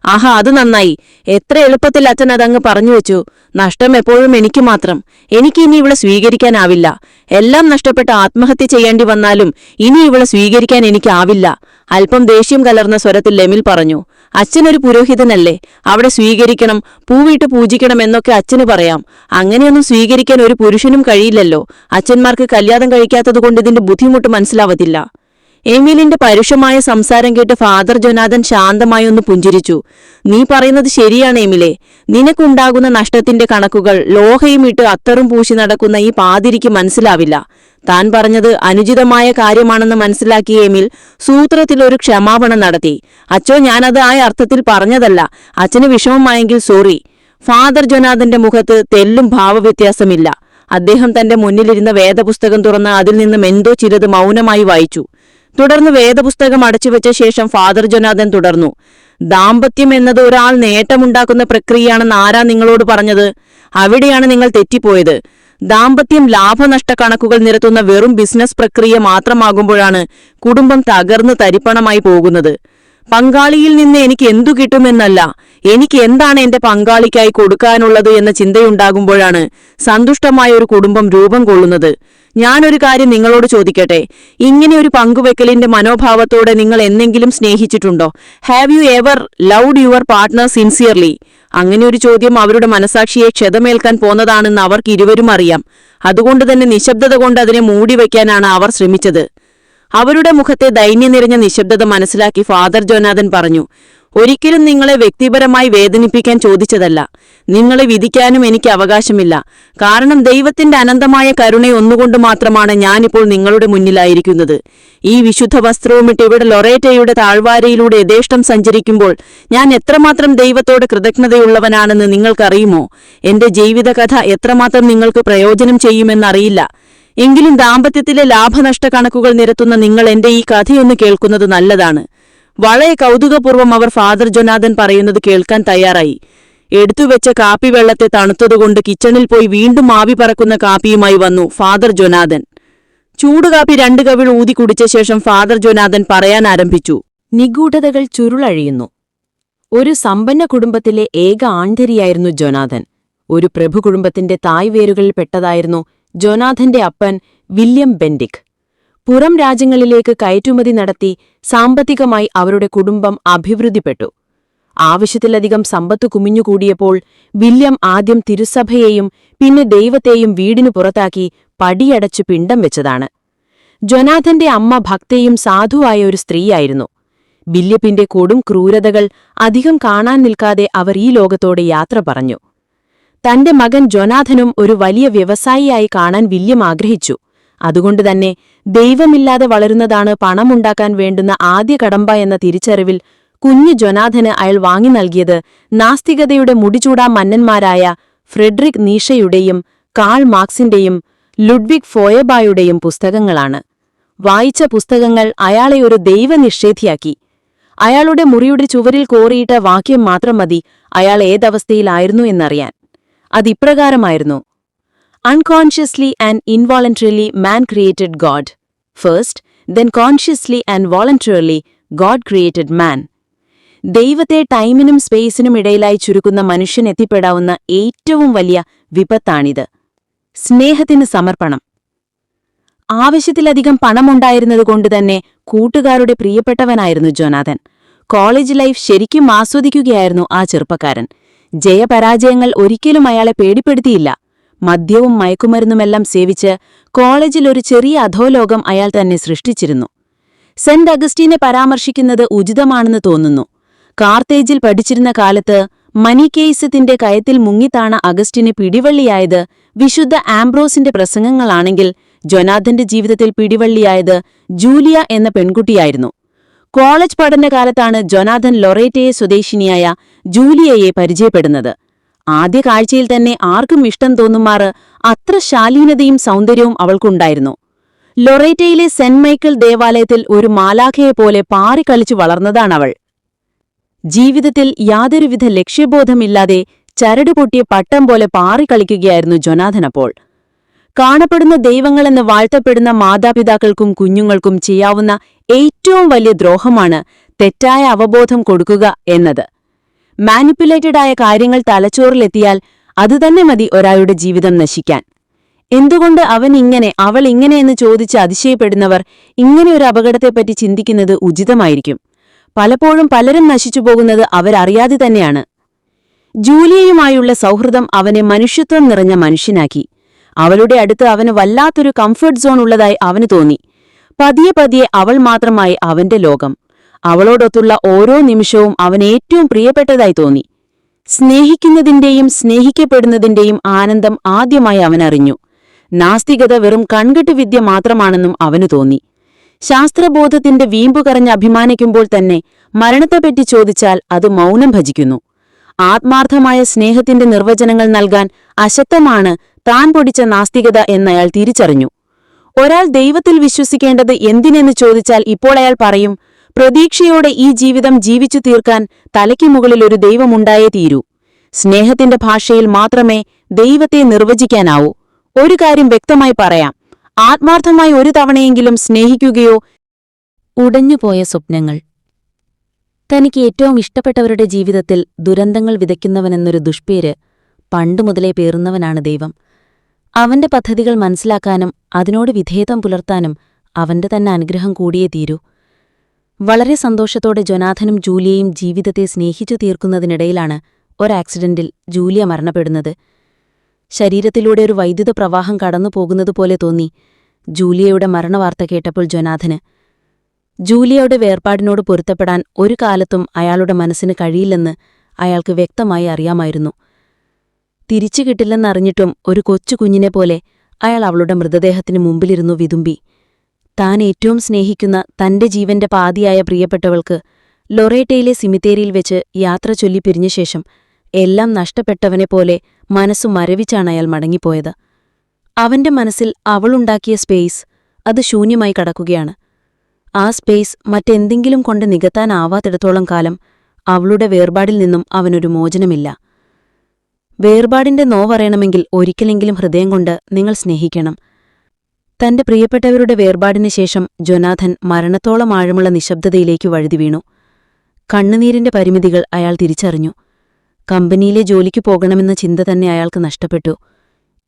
ആഹാ, അത് നന്നായി. എത്ര എളുപ്പത്തിൽ അച്ഛൻ അതങ്ങ് പറഞ്ഞുവെച്ചു. നഷ്ടം എപ്പോഴും എനിക്ക് മാത്രം. എനിക്കിനി ഇവളെ സ്വീകരിക്കാനാവില്ല. എല്ലാം നഷ്ടപ്പെട്ട് ആത്മഹത്യ ചെയ്യേണ്ടി വന്നാലും ഇനി ഇവളെ സ്വീകരിക്കാൻ എനിക്കാവില്ല. അല്പം ദേഷ്യം കലർന്ന സ്വരത്തിൽ എമിൽ പറഞ്ഞു. അച്ഛനൊരു പുരോഹിതനല്ലേ, അവിടെ സ്വീകരിക്കണം, പൂവിട്ട് പൂജിക്കണം എന്നൊക്കെ അച്ഛന് പറയാം. അങ്ങനെയൊന്നും സ്വീകരിക്കാൻ ഒരു പുരുഷനും കഴിയില്ലല്ലോ. അച്ഛന്മാർക്ക് കല്യാണം കഴിക്കാത്തതുകൊണ്ട് ഇതിന്റെ ബുദ്ധിമുട്ട് മനസ്സിലാവത്തില്ല. എമിലിന്റെ പരുഷമായ സംസാരം കേട്ട് ഫാദർ ജൊനാഥൻ ശാന്തമായി ഒന്ന് പുഞ്ചിരിച്ചു. നീ പറയുന്നത് ശരിയാണ് എമിലെ. നിനക്കുണ്ടാകുന്ന നഷ്ടത്തിന്റെ കണക്കുകൾ ലോഹയും ഇട്ട് അത്തറും പൂശി നടക്കുന്ന ഈ പാതിരിക്ക് മനസ്സിലാവില്ല. താൻ പറഞ്ഞത് അനുചിതമായ കാര്യമാണെന്ന് മനസ്സിലാക്കിയ എമിൽ സൂത്രത്തിലൊരു ക്ഷമാപണം നടത്തി. അച്ചോ, ഞാനത് ആ അർത്ഥത്തിൽ പറഞ്ഞതല്ല. അച്ഛന് വിഷമമായെങ്കിൽ സോറി. ഫാദർ ജൊനാഥന്റെ മുഖത്ത് തെല്ലും ഭാവവ്യത്യാസമില്ല. അദ്ദേഹം തന്റെ മുന്നിലിരുന്ന വേദപുസ്തകം തുറന്ന് അതിൽ നിന്നും എന്തോ ചിലത് മൗനമായി വായിച്ചു. തുടർന്ന് വേദപുസ്തകം അടച്ചുവെച്ച ശേഷം ഫാദർ ജൊനാഥൻ തുടർന്നു. ദാമ്പത്യം എന്നത് ഒരാൾ നേട്ടമുണ്ടാക്കുന്ന പ്രക്രിയയാണെന്ന് ആരാ നിങ്ങളോട് പറഞ്ഞത്? അവിടെയാണ് നിങ്ങൾ തെറ്റിപ്പോയത്. ദാമ്പത്യം ലാഭനഷ്ട കണക്കുകൾ നിരത്തുന്ന വെറും ബിസിനസ് പ്രക്രിയ മാത്രമാകുമ്പോഴാണ് കുടുംബം തകർന്ന് തരിപ്പണമായി പോകുന്നത്. പങ്കാളിയിൽ നിന്ന് എനിക്ക് എന്തു കിട്ടുമെന്നല്ല, എനിക്ക് എന്താണ് എന്റെ പങ്കാളിക്കായി കൊടുക്കാനുള്ളത് എന്ന ചിന്തയുണ്ടാകുമ്പോഴാണ് സന്തുഷ്ടമായ ഒരു കുടുംബം രൂപം കൊള്ളുന്നത്. ഞാനൊരു കാര്യം നിങ്ങളോട് ചോദിക്കട്ടെ. ഇങ്ങനെ ഒരു പങ്കുവെക്കലിന്റെ മനോഭാവത്തോടെ നിങ്ങൾ എന്നെങ്കിലും സ്നേഹിച്ചിട്ടുണ്ടോ? Have you ever loved your partner sincerely? അങ്ങനെയൊരു ചോദ്യം അവരുടെ മനസാക്ഷിയെ ക്ഷതമേൽക്കാൻ പോന്നതാണെന്ന് അവർക്ക് ഇരുവരും അറിയാം. അതുകൊണ്ട് തന്നെ നിശബ്ദത കൊണ്ട് അതിനെ മൂടിവെക്കാനാണ് അവർ ശ്രമിച്ചത്. അവരുടെ മുഖത്തെ ദൈന്യം നിറഞ്ഞ നിശബ്ദത മനസ്സിലാക്കി ഫാദർ ജൊനാഥൻ പറഞ്ഞു. ഒരിക്കലും നിങ്ങളെ വ്യക്തിപരമായി വേദനിപ്പിക്കാൻ ചോദിച്ചതല്ല. നിങ്ങളെ വിധിക്കാനും എനിക്ക് അവകാശമില്ല. കാരണം ദൈവത്തിന്റെ അനന്തമായ കരുണ ഒന്നുകൊണ്ട് മാത്രമാണ് ഞാനിപ്പോൾ നിങ്ങളുടെ മുന്നിലായിരിക്കുന്നത്. ഈ വിശുദ്ധ വസ്ത്രവുമിട്ട് ഇവിടെ ലൊറേറ്റയുടെ താഴ്വാരയിലൂടെ യഥേഷ്ടം സഞ്ചരിക്കുമ്പോൾ ഞാൻ എത്രമാത്രം ദൈവത്തോട് കൃതജ്ഞതയുള്ളവനാണെന്ന് നിങ്ങൾക്കറിയുമോ? എന്റെ ജീവിതകഥ എത്രമാത്രം നിങ്ങൾക്ക് പ്രയോജനം ചെയ്യുമെന്നറിയില്ല. എങ്കിലും ദാമ്പത്യത്തിലെ ലാഭനഷ്ട കണക്കുകൾ നിരത്തുന്ന നിങ്ങൾ എന്റെ ഈ കഥയൊന്ന് കേൾക്കുന്നത് നല്ലതാണ്. വളരെ കൗതുകപൂർവ്വം അവർ ഫാദർ ജൊനാഥൻ പറയുന്നത് കേൾക്കാൻ തയ്യാറായി. എടുത്തുവെച്ച കാപ്പി വെള്ളത്തെ തണുത്തതുകൊണ്ട് കിച്ചണിൽ പോയി വീണ്ടും ആവി പറക്കുന്ന കാപ്പിയുമായി വന്നു ഫാദർ ജൊനാഥൻ. ചൂടുകാപ്പി 2 കവിൾ ഊതി കുടിച്ച ശേഷം ഫാദർ ജൊനാഥൻ പറയാൻ ആരംഭിച്ചു. നിഗൂഢതകൾ ചുരുളഴിയുന്നു. ഒരു സമ്പന്ന കുടുംബത്തിലെ ഏക ആൺതരിയായിരുന്നു ജൊനാഥൻ. ഒരു പ്രഭുകുടുംബത്തിന്റെ തായ്വേരുകളിൽ പെട്ടതായിരുന്നു ജൊനാഥന്റെ അപ്പൻ വില്യം ബെൻഡിക്. പുറം രാജ്യങ്ങളിലേക്ക് കയറ്റുമതി നടത്തി സാമ്പത്തികമായി അവരുടെ കുടുംബം അഭിവൃദ്ധിപ്പെട്ടു. ആവശ്യത്തിലധികം സമ്പത്ത് കുമിഞ്ഞുകൂടിയപ്പോൾ വില്യം ആദ്യം തിരുസഭയെയും പിന്നെ ദൈവത്തെയും വീടിനു പുറത്താക്കി പടിയടച്ചു പിണ്ടം വെച്ചതാണ്. ജൊനാഥന്റെ അമ്മ ഭക്തയും സാധുവായ ഒരു സ്ത്രീയായിരുന്നു. ബില്യപ്പിന്റെ കൊടും ക്രൂരതകൾ അധികം കാണാൻ നിൽക്കാതെ അവർ ഈ ലോകത്തോട് യാത്ര പറഞ്ഞു. തന്റെ മകൻ ജൊനാഥനും ഒരു വലിയ വ്യവസായിയായി കാണാൻ വില്യം ആഗ്രഹിച്ചു. അതുകൊണ്ടുതന്നെ ദൈവമില്ലാതെ വളരുന്നതാണ് പണമുണ്ടാക്കാൻ വേണ്ടുന്ന ആദ്യ കടമ്പ എന്ന തിരിച്ചറിവിൽ കുഞ്ഞു ജൊനാഥന് അയാൾ വാങ്ങി നൽകിയത് നാസ്തികതയുടെ മുടിചൂടാ മന്നന്മാരായ ഫ്രെഡറിക് നീഷയുടെയും കാൾ മാർക്സിന്റെയും ലുഡ്വിഗ് ഫോയബായുടെയും പുസ്തകങ്ങളാണ്. വായിച്ച പുസ്തകങ്ങൾ അയാളെ ഒരു ദൈവനിഷേധിയാക്കി. അയാളുടെ മുറിയുടെ ചുവരിൽ കോറിയിട്ട വാക്യം മാത്രം മതി അയാൾ ഏതവസ്ഥയിലായിരുന്നു എന്നറിയാൻ. അതിപ്രകാരമായിരുന്നു: Unconsciously and involuntarily man created God. First, then consciously and voluntarily God created man. ദൈവത്തെ ടൈമിനും സ്പേസിനും ഇടയിലായി ചുരുക്കുന്ന മനുഷ്യൻ എത്തിപ്പെടാവുന്ന ഏറ്റവും വലിയ വിപത്താണിത്. സ്നേഹത്തിന് സമർപ്പണം. ആവശ്യത്തിലധികം പണമുണ്ടായിരുന്നതുകൊണ്ടുതന്നെ കൂട്ടുകാരുടെ പ്രിയപ്പെട്ടവനായിരുന്നു ജൊനാഥൻ. കോളേജ് ലൈഫ് ശരിക്കും ആസ്വദിക്കുകയായിരുന്നു ആ ചെറുപ്പക്കാരൻ. ജയപരാജയങ്ങൾ ഒരിക്കലും അയാളെ പേടിപ്പെടുത്തിയില്ല. മദ്യവും മയക്കുമരുന്നുമെല്ലാം സേവിച്ച് കോളേജിൽ ഒരു ചെറിയ അധോലോകം അയാൾ തന്നെ സൃഷ്ടിച്ചിരുന്നു. സെന്റ് അഗസ്റ്റീനെ പരാമർശിക്കുന്നത് ഉചിതമാണെന്ന് തോന്നുന്നു. കാർത്തേജിൽ പഠിച്ചിരുന്ന കാലത്ത് മനിക്കേയിസത്തിന്റെ കയത്തിൽ മുങ്ങിത്താണ അഗസ്റ്റിന് പിടിവള്ളിയായത് വിശുദ്ധ ആംബ്രോസിന്റെ പ്രസംഗങ്ങളാണെങ്കിൽ ജൊനാഥന്റെ ജീവിതത്തിൽ പിടിവള്ളിയായത് ജൂലിയ എന്ന പെൺകുട്ടിയായിരുന്നു. കോളേജ് പഠനകാലത്താണ് ജൊനാഥൻ ലൊറേറ്റയെ സ്വദേശിനിയായ ജൂലിയയെ പരിചയപ്പെടുന്നത്. ആദ്യ കാഴ്ചയിൽ തന്നെ ആർക്കും ഇഷ്ടം തോന്നുമാറ് അത്ര ശാലീനതയും സൗന്ദര്യവും അവൾക്കുണ്ടായിരുന്നു. ലൊറേറ്റയിലെ സെന്റ് മൈക്കിൾ ദേവാലയത്തിൽ ഒരു മാലാഖയെപ്പോലെ പാറിക്കളിച്ചു വളർന്നതാണവൾ. ജീവിതത്തിൽ യാതൊരുവിധ ലക്ഷ്യബോധമില്ലാതെ ചരടുപൊട്ടിയ പട്ടം പോലെ പാറിക്കളിക്കുകയായിരുന്നു ജൊനാഥനപ്പോൾ. കാണപ്പെടുന്ന ദൈവങ്ങളെന്ന് വാഴ്ത്തപ്പെടുന്ന മാതാപിതാക്കൾക്കും കുഞ്ഞുങ്ങൾക്കും ചെയ്യാവുന്ന ഏറ്റവും വലിയ ദ്രോഹമാണ് തെറ്റായ അവബോധം കൊടുക്കുക എന്നത്. മാനിപ്പുലേറ്റഡായ കാര്യങ്ങൾ തലച്ചോറിലെത്തിയാൽ അതുതന്നെ മതി ഒരാളുടെ ജീവിതം നശിക്കാൻ. എന്തുകൊണ്ട് അവൻ ഇങ്ങനെ അവൾ ഇങ്ങനെയെന്ന് ചോദിച്ച് അതിശയപ്പെടുന്നവർ ഇങ്ങനെ ഒരു അപകടത്തെപ്പറ്റി ചിന്തിക്കുന്നത് ഉചിതമായിരിക്കും. പലപ്പോഴും പലരും നശിച്ചുപോകുന്നത് അവരറിയാതെ തന്നെയാണ്. ജൂലിയയുമായുള്ള സൗഹൃദം അവനെ മനുഷ്യത്വം നിറഞ്ഞ മനുഷ്യനാക്കി. അവളുടെ അടുത്ത് അവന് വല്ലാത്തൊരു കംഫർട്ട് സോൺ ഉള്ളതായി അവന് തോന്നി. പതിയെ പതിയെ അവൾ മാത്രമായി അവന്റെ ലോകം. അവളോടൊത്തുള്ള ഓരോ നിമിഷവും അവന് ഏറ്റവും പ്രിയപ്പെട്ടതായി തോന്നി. സ്നേഹിക്കുന്നതിന്റെയും സ്നേഹിക്കപ്പെടുന്നതിന്റെയും ആനന്ദം ആദ്യമായി അവനറിഞ്ഞു. നാസ്തികത വെറും കൺകെട്ട് വിദ്യ മാത്രമാണെന്നും അവനു തോന്നി. ശാസ്ത്രബോധത്തിന്റെ വീമ്പുകറഞ്ഞ് അഭിമാനിക്കുമ്പോൾ തന്നെ മരണത്തെപ്പറ്റി ചോദിച്ചാൽ അത് മൗനം ഭജിക്കുന്നു. ആത്മാർത്ഥമായ സ്നേഹത്തിന്റെ നിർവചനങ്ങൾ നൽകാൻ അശക്തമാണ് താൻ പൊടിച്ച നാസ്തികത എന്നയാൾ തിരിച്ചറിഞ്ഞു. ഒരാൾ ദൈവത്തിൽ വിശ്വസിക്കേണ്ടത് എന്തിനെന്ന് ചോദിച്ചാൽ ഇപ്പോൾ അയാൾ പറയും, പ്രതീക്ഷയോടെ ഈ ജീവിതം ജീവിച്ചു തീർക്കാൻ തലയ്ക്ക് മുകളിൽ ഒരു ദൈവമുണ്ടായേ തീരൂ. സ്നേഹത്തിന്റെ ഭാഷയിൽ മാത്രമേ ദൈവത്തെ നിർവചിക്കാനാവൂ. ഒരു കാര്യം വ്യക്തമായി പറയാം, ആത്മാർത്ഥമായി ഒരു തവണയെങ്കിലും സ്നേഹിക്കുകയോ. ഉടഞ്ഞുപോയ സ്വപ്നങ്ങൾ. തനിക്ക് ഏറ്റവും ഇഷ്ടപ്പെട്ടവരുടെ ജീവിതത്തിൽ ദുരന്തങ്ങൾ വിതയ്ക്കുന്നവനെന്നൊരു ദുഷ്പേര് പണ്ടുമുതലേ പേറുന്നവനാണ് ദൈവം. അവന്റെ പദ്ധതികൾ മനസ്സിലാക്കാനും അതിനോട് വിധേയത്വം പുലർത്താനും അവന്റെ തന്നെ അനുഗ്രഹം കൂടിയേ തീരൂ. വളരെ സന്തോഷത്തോടെ ജൊനാഥനും ജൂലിയയും ജീവിതത്തെ സ്നേഹിച്ചു തീർക്കുന്നതിനിടയിലാണ് ഒരാക്സിഡന്റിൽ ജൂലിയ മരണപ്പെടുന്നത്. ശരീരത്തിലൂടെ ഒരു വൈദ്യുത പ്രവാഹം കടന്നുപോകുന്നതുപോലെ തോന്നി ജൂലിയയുടെ മരണവാർത്ത കേട്ടപ്പോൾ ജൊനാഥന്. ജൂലിയയുടെ വേർപാടിനോട് പൊരുത്തപ്പെടാൻ ഒരു കാലത്തും അയാളുടെ മനസ്സിന് കഴിയില്ലെന്ന് അയാൾക്ക് വ്യക്തമായി അറിയാമായിരുന്നു. തിരിച്ചു കിട്ടില്ലെന്നറിഞ്ഞിട്ടും ഒരു കൊച്ചു കുഞ്ഞിനെപ്പോലെ അയാൾ അവളുടെ മൃതദേഹത്തിനു മുമ്പിലിരുന്നു വിതുമ്പി. താൻ ഏറ്റവും സ്നേഹിക്കുന്ന തന്റെ ജീവന്റെ പാതിയായ പ്രിയപ്പെട്ടവൾക്ക് ലൊറേറ്റയിലെ സിമിത്തേരിയിൽ വെച്ച് യാത്ര ചൊല്ലി പിരിഞ്ഞ ശേഷം എല്ലാം നഷ്ടപ്പെട്ടവനെപ്പോലെ മനസ്സു മരവിച്ചാണ് അയാൾ മടങ്ങിപ്പോയത്. അവന്റെ മനസ്സിൽ അവളുണ്ടാക്കിയ സ്പേസ് അത് ശൂന്യമായി കടക്കുകയാണ്. ആ സ്പേസ് മറ്റെന്തെങ്കിലും കൊണ്ട് നികത്താനാവാത്തിടത്തോളം കാലം അവളുടെ വേർപാടിൽ നിന്നും അവനൊരു മോചനമില്ല. വേർപാടിന്റെ നോവറിയണമെങ്കിൽ ഒരിക്കലെങ്കിലും ഹൃദയം കൊണ്ട് നിങ്ങൾ സ്നേഹിക്കണം. തന്റെ പ്രിയപ്പെട്ടവരുടെ വേർപാടിന് ശേഷം ജൊനാഥൻ മരണത്തോളം ആഴമുള്ള നിശബ്ദതയിലേക്കു വഴുതി വീണു. കണ്ണുനീരിന്റെ പരിമിതികൾ അയാൾ തിരിച്ചറിഞ്ഞു. കമ്പനിയിലെ ജോലിക്കു പോകണമെന്ന ചിന്ത തന്നെ അയാൾക്ക് നഷ്ടപ്പെട്ടു.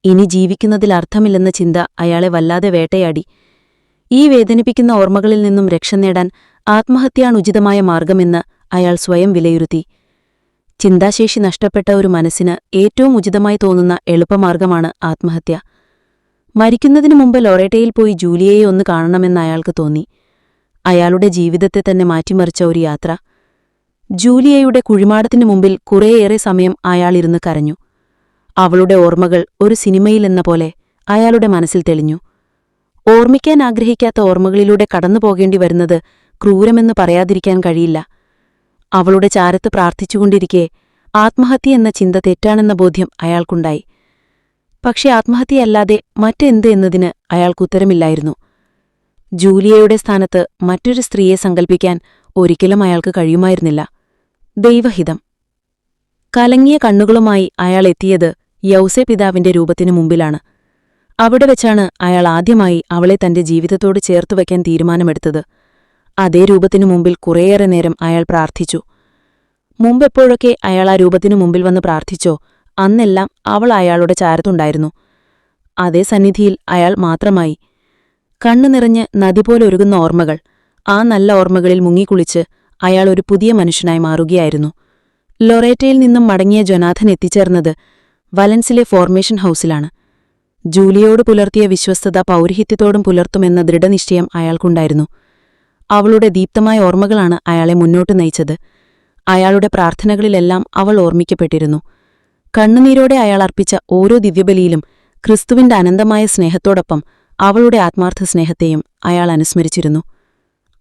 ഇനി ജീവിക്കുന്നതിൽ അർത്ഥമില്ലെന്ന ചിന്ത അയാളെ വല്ലാതെ വേട്ടയാടി. ഈ വേദനിപ്പിക്കുന്ന ഓർമ്മകളിൽ നിന്നും രക്ഷ നേടാൻ ആത്മഹത്യയാണുചിതമായ മാർഗമെന്ന് അയാൾ സ്വയം വിലയിരുത്തി. ചിന്താശേഷി നഷ്ടപ്പെട്ട ഒരു മനസ്സിന് ഏറ്റവും ഉചിതമായി തോന്നുന്ന എളുപ്പമാർഗമാണ് ആത്മഹത്യ. മരിക്കുന്നതിനു മുമ്പ് ലൊറേറ്റയിൽ പോയി ജൂലിയയെ ഒന്ന് കാണണമെന്ന് അയാൾക്ക് തോന്നി. അയാളുടെ ജീവിതത്തെ തന്നെ മാറ്റിമറിച്ച ഒരു യാത്ര. ജൂലിയയുടെ കുഴിമാടത്തിനു മുമ്പിൽ കുറേയേറെ സമയം അയാളിരുന്ന് കരഞ്ഞു. അവളുടെ ഓർമ്മകൾ ഒരു സിനിമയിലെന്ന പോലെ അയാളുടെ മനസ്സിൽ തെളിഞ്ഞു. ഓർമ്മിക്കാൻ ആഗ്രഹിക്കാത്ത ഓർമ്മകളിലൂടെ കടന്നുപോകേണ്ടി വരുന്നത് ക്രൂരമെന്ന് പറയാതിരിക്കാൻ കഴിയില്ല. അവളുടെ ചാരത്ത് പ്രാർത്ഥിച്ചുകൊണ്ടിരിക്കെ ആത്മഹത്യ എന്ന ചിന്ത തെറ്റാണെന്ന ബോധ്യം അയാൾക്കുണ്ടായി. പക്ഷെ ആത്മഹത്യയല്ലാതെ മറ്റെന്ത് എന്നതിന് അയാൾക്കുത്തരമില്ലായിരുന്നു. ജൂലിയയുടെ സ്ഥാനത്ത് മറ്റൊരു സ്ത്രീയെ സങ്കൽപ്പിക്കാൻ ഒരിക്കലും അയാൾക്ക് കഴിയുമായിരുന്നില്ല. ദൈവഹിതം. കലങ്ങിയ കണ്ണുകളുമായി അയാൾ എത്തിയത് യൗസെ പിതാവിന്റെ രൂപത്തിനു മുമ്പിലാണ്. അവിടെ വെച്ചാണ് അയാൾ ആദ്യമായി അവളെ തന്റെ ജീവിതത്തോട് ചേർത്തുവയ്ക്കാൻ തീരുമാനമെടുത്തത്. അതേ രൂപത്തിനു മുമ്പിൽ കുറേയേറെ നേരം അയാൾ പ്രാർത്ഥിച്ചു. മുമ്പെപ്പോഴൊക്കെ അയാൾ ആ രൂപത്തിനു മുമ്പിൽ വന്ന് പ്രാർത്ഥിച്ചോ അന്നെല്ലാം അവൾ അയാളുടെ ചാരത്തുണ്ടായിരുന്നു. അതേ സന്നിധിയിൽ അയാൾ മാത്രമായി. കണ്ണു നിറഞ്ഞ് നദി പോലെ ഒഴുകുന്ന ഓർമ്മകൾ. ആ നല്ല ഓർമ്മകളിൽ മുങ്ങിക്കുളിച്ച് അയാൾ ഒരു പുതിയ മനുഷ്യനായി മാറുകയായിരുന്നു. ലൊറേറ്റയിൽ നിന്നും മടങ്ങിയ ജൊനാഥൻ എത്തിച്ചേർന്നത് വലൻസിലെ ഫോർമേഷൻ ഹൗസിലാണ്. ജൂലിയോട് പുലർത്തിയ വിശ്വസ്തത പൗരോഹിത്യത്തോടും പുലർത്തുമെന്ന ദൃഢനിശ്ചയം അയാൾക്കുണ്ടായിരുന്നു. അവളുടെ ദീപ്തമായ ഓർമ്മകളാണ് അയാളെ മുന്നോട്ട് നയിച്ചത്. അയാളുടെ പ്രാർത്ഥനകളിലെല്ലാം അവൾ ഓർമ്മിക്കപ്പെട്ടിരുന്നു. കണ്ണുനീരോടെ അയാൾ അർപ്പിച്ച ഓരോ ദിവ്യബലിയിലും ക്രിസ്തുവിന്റെ അനന്തമായ സ്നേഹത്തോടൊപ്പം അവളുടെ ആത്മാർത്ഥ സ്നേഹത്തെയും അയാൾ അനുസ്മരിച്ചിരുന്നു.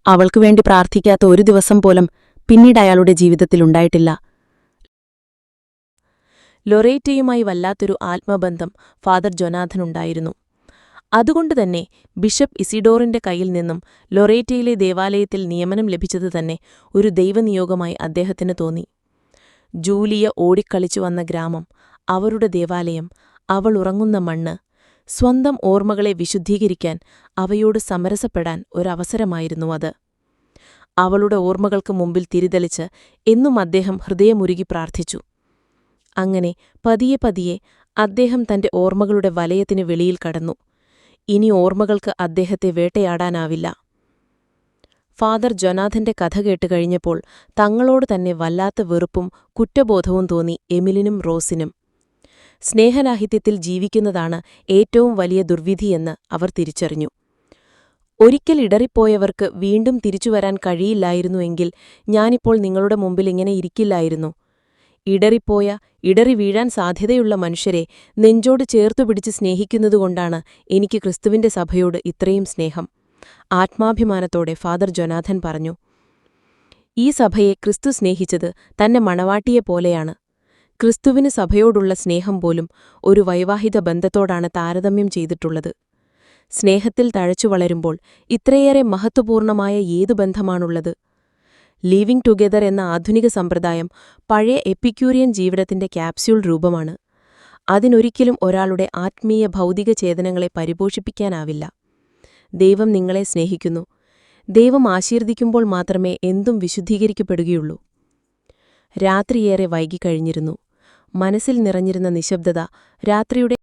അവൾക്കുവേണ്ടി പ്രാർത്ഥിക്കാത്ത ഒരു ദിവസം പോലും പിന്നീട് അയാളുടെ ജീവിതത്തിലുണ്ടായിട്ടില്ല. ലൊറേറ്റയുമായി വല്ലാത്തൊരു ആത്മബന്ധം ഫാദർ ജൊനാഥനുണ്ടായിരുന്നു. അതുകൊണ്ടുതന്നെ ബിഷപ്പ് ഇസിഡോറിന്റെ കയ്യിൽ നിന്നും ലൊറേറ്റയിലെ ദേവാലയത്തിൽ നിയമനം ലഭിച്ചത് തന്നെ ഒരു ദൈവനിയോഗമായി അദ്ദേഹത്തിന് തോന്നി. ജൂലിയ ഓടിക്കളിച്ചു വന്ന ഗ്രാമം, അവരുടെ ദേവാലയം, അവൾ ഉറങ്ങുന്ന മണ്ണ്, സ്വന്തം ഓർമ്മകളെ വിശുദ്ധീകരിക്കാൻ അവയോട് സമരസപ്പെടാൻ ഒരവസരമായിരുന്നു അത്. അവളുടെ ഓർമ്മകൾക്ക് മുമ്പിൽ തിരിതെളിച്ച് എന്നും അദ്ദേഹം ഹൃദയമുരുകി പ്രാർത്ഥിച്ചു. അങ്ങനെ പതിയെ പതിയെ അദ്ദേഹം തന്റെ ഓർമ്മകളുടെ വലയത്തിന് വെളിയിൽ കടന്നു. ഇനി ഓർമ്മകൾക്ക് അദ്ദേഹത്തെ വേട്ടയാടാനാവില്ല. ഫാദർ ജൊനാഥന്റെ കഥ കേട്ടുകഴിഞ്ഞപ്പോൾ തങ്ങളോട് തന്നെ വല്ലാത്ത വെറുപ്പും കുറ്റബോധവും തോന്നി എമിലിനും റോസിനും. സ്നേഹരാഹിത്യത്തിൽ ജീവിക്കുന്നതാണ് ഏറ്റവും വലിയ ദുർവിധിയെന്ന് അവർ തിരിച്ചറിഞ്ഞു. ഒരിക്കൽ ഇടറിപ്പോയവർക്ക് വീണ്ടും തിരിച്ചുവരാൻ കഴിയില്ലായിരുന്നുവെങ്കിൽ ഞാനിപ്പോൾ നിങ്ങളുടെ മുമ്പിൽ ഇങ്ങനെ ഇരിക്കില്ലായിരുന്നു. ഇടറിപ്പോയ, ഇടറി വീഴാൻ സാധ്യതയുള്ള മനുഷ്യരെ നെഞ്ചോട് ചേർത്തുപിടിച്ച് സ്നേഹിക്കുന്നതുകൊണ്ടാണ് എനിക്ക് ക്രിസ്തുവിന്റെ സഭയോട് ഇത്രയും സ്നേഹം, ആത്മാഭിമാനത്തോടെ ഫാദർ ജൊനാഥൻ പറഞ്ഞു. ഈ സഭയെ ക്രിസ്തു സ്നേഹിച്ചത് തന്നെ മണവാട്ടിയെപ്പോലെയാണ്. ക്രിസ്തുവിന് സഭയോടുള്ള സ്നേഹം പോലും ഒരു വൈവാഹിക ബന്ധത്തോടാണ് താരതമ്യം ചെയ്തിട്ടുള്ളത്. സ്നേഹത്തിൽ തഴച്ചു വളരുമ്പോൾ ഇത്രയേറെ മഹത്വപൂർണമായ ഏതു ബന്ധമാണുള്ളത്? ലീവിംഗ് ടുഗെദർ എന്ന ആധുനിക സമ്പ്രദായം പഴയ എപ്പിക്യൂറിയൻ ജീവിതത്തിന്റെ ക്യാപ്സ്യൂൾ രൂപമാണ്. അതിനൊരിക്കലും ഒരാളുടെ ആത്മീയ ഭൗതിക ചേതനങ്ങളെ പരിപോഷിപ്പിക്കാനാവില്ല. ദൈവം നിങ്ങളെ സ്നേഹിക്കുന്നു. ദൈവം ആശീർദിക്കുമ്പോൾ മാത്രമേ എന്തും വിശുദ്ധീകരിക്കപ്പെടുകയുള്ളൂ. രാത്രിയേറെ വൈകിക്കഴിഞ്ഞിരുന്നു. മനസ്സിൽ നിറഞ്ഞിരുന്ന നിശബ്ദത രാത്രിയുടെ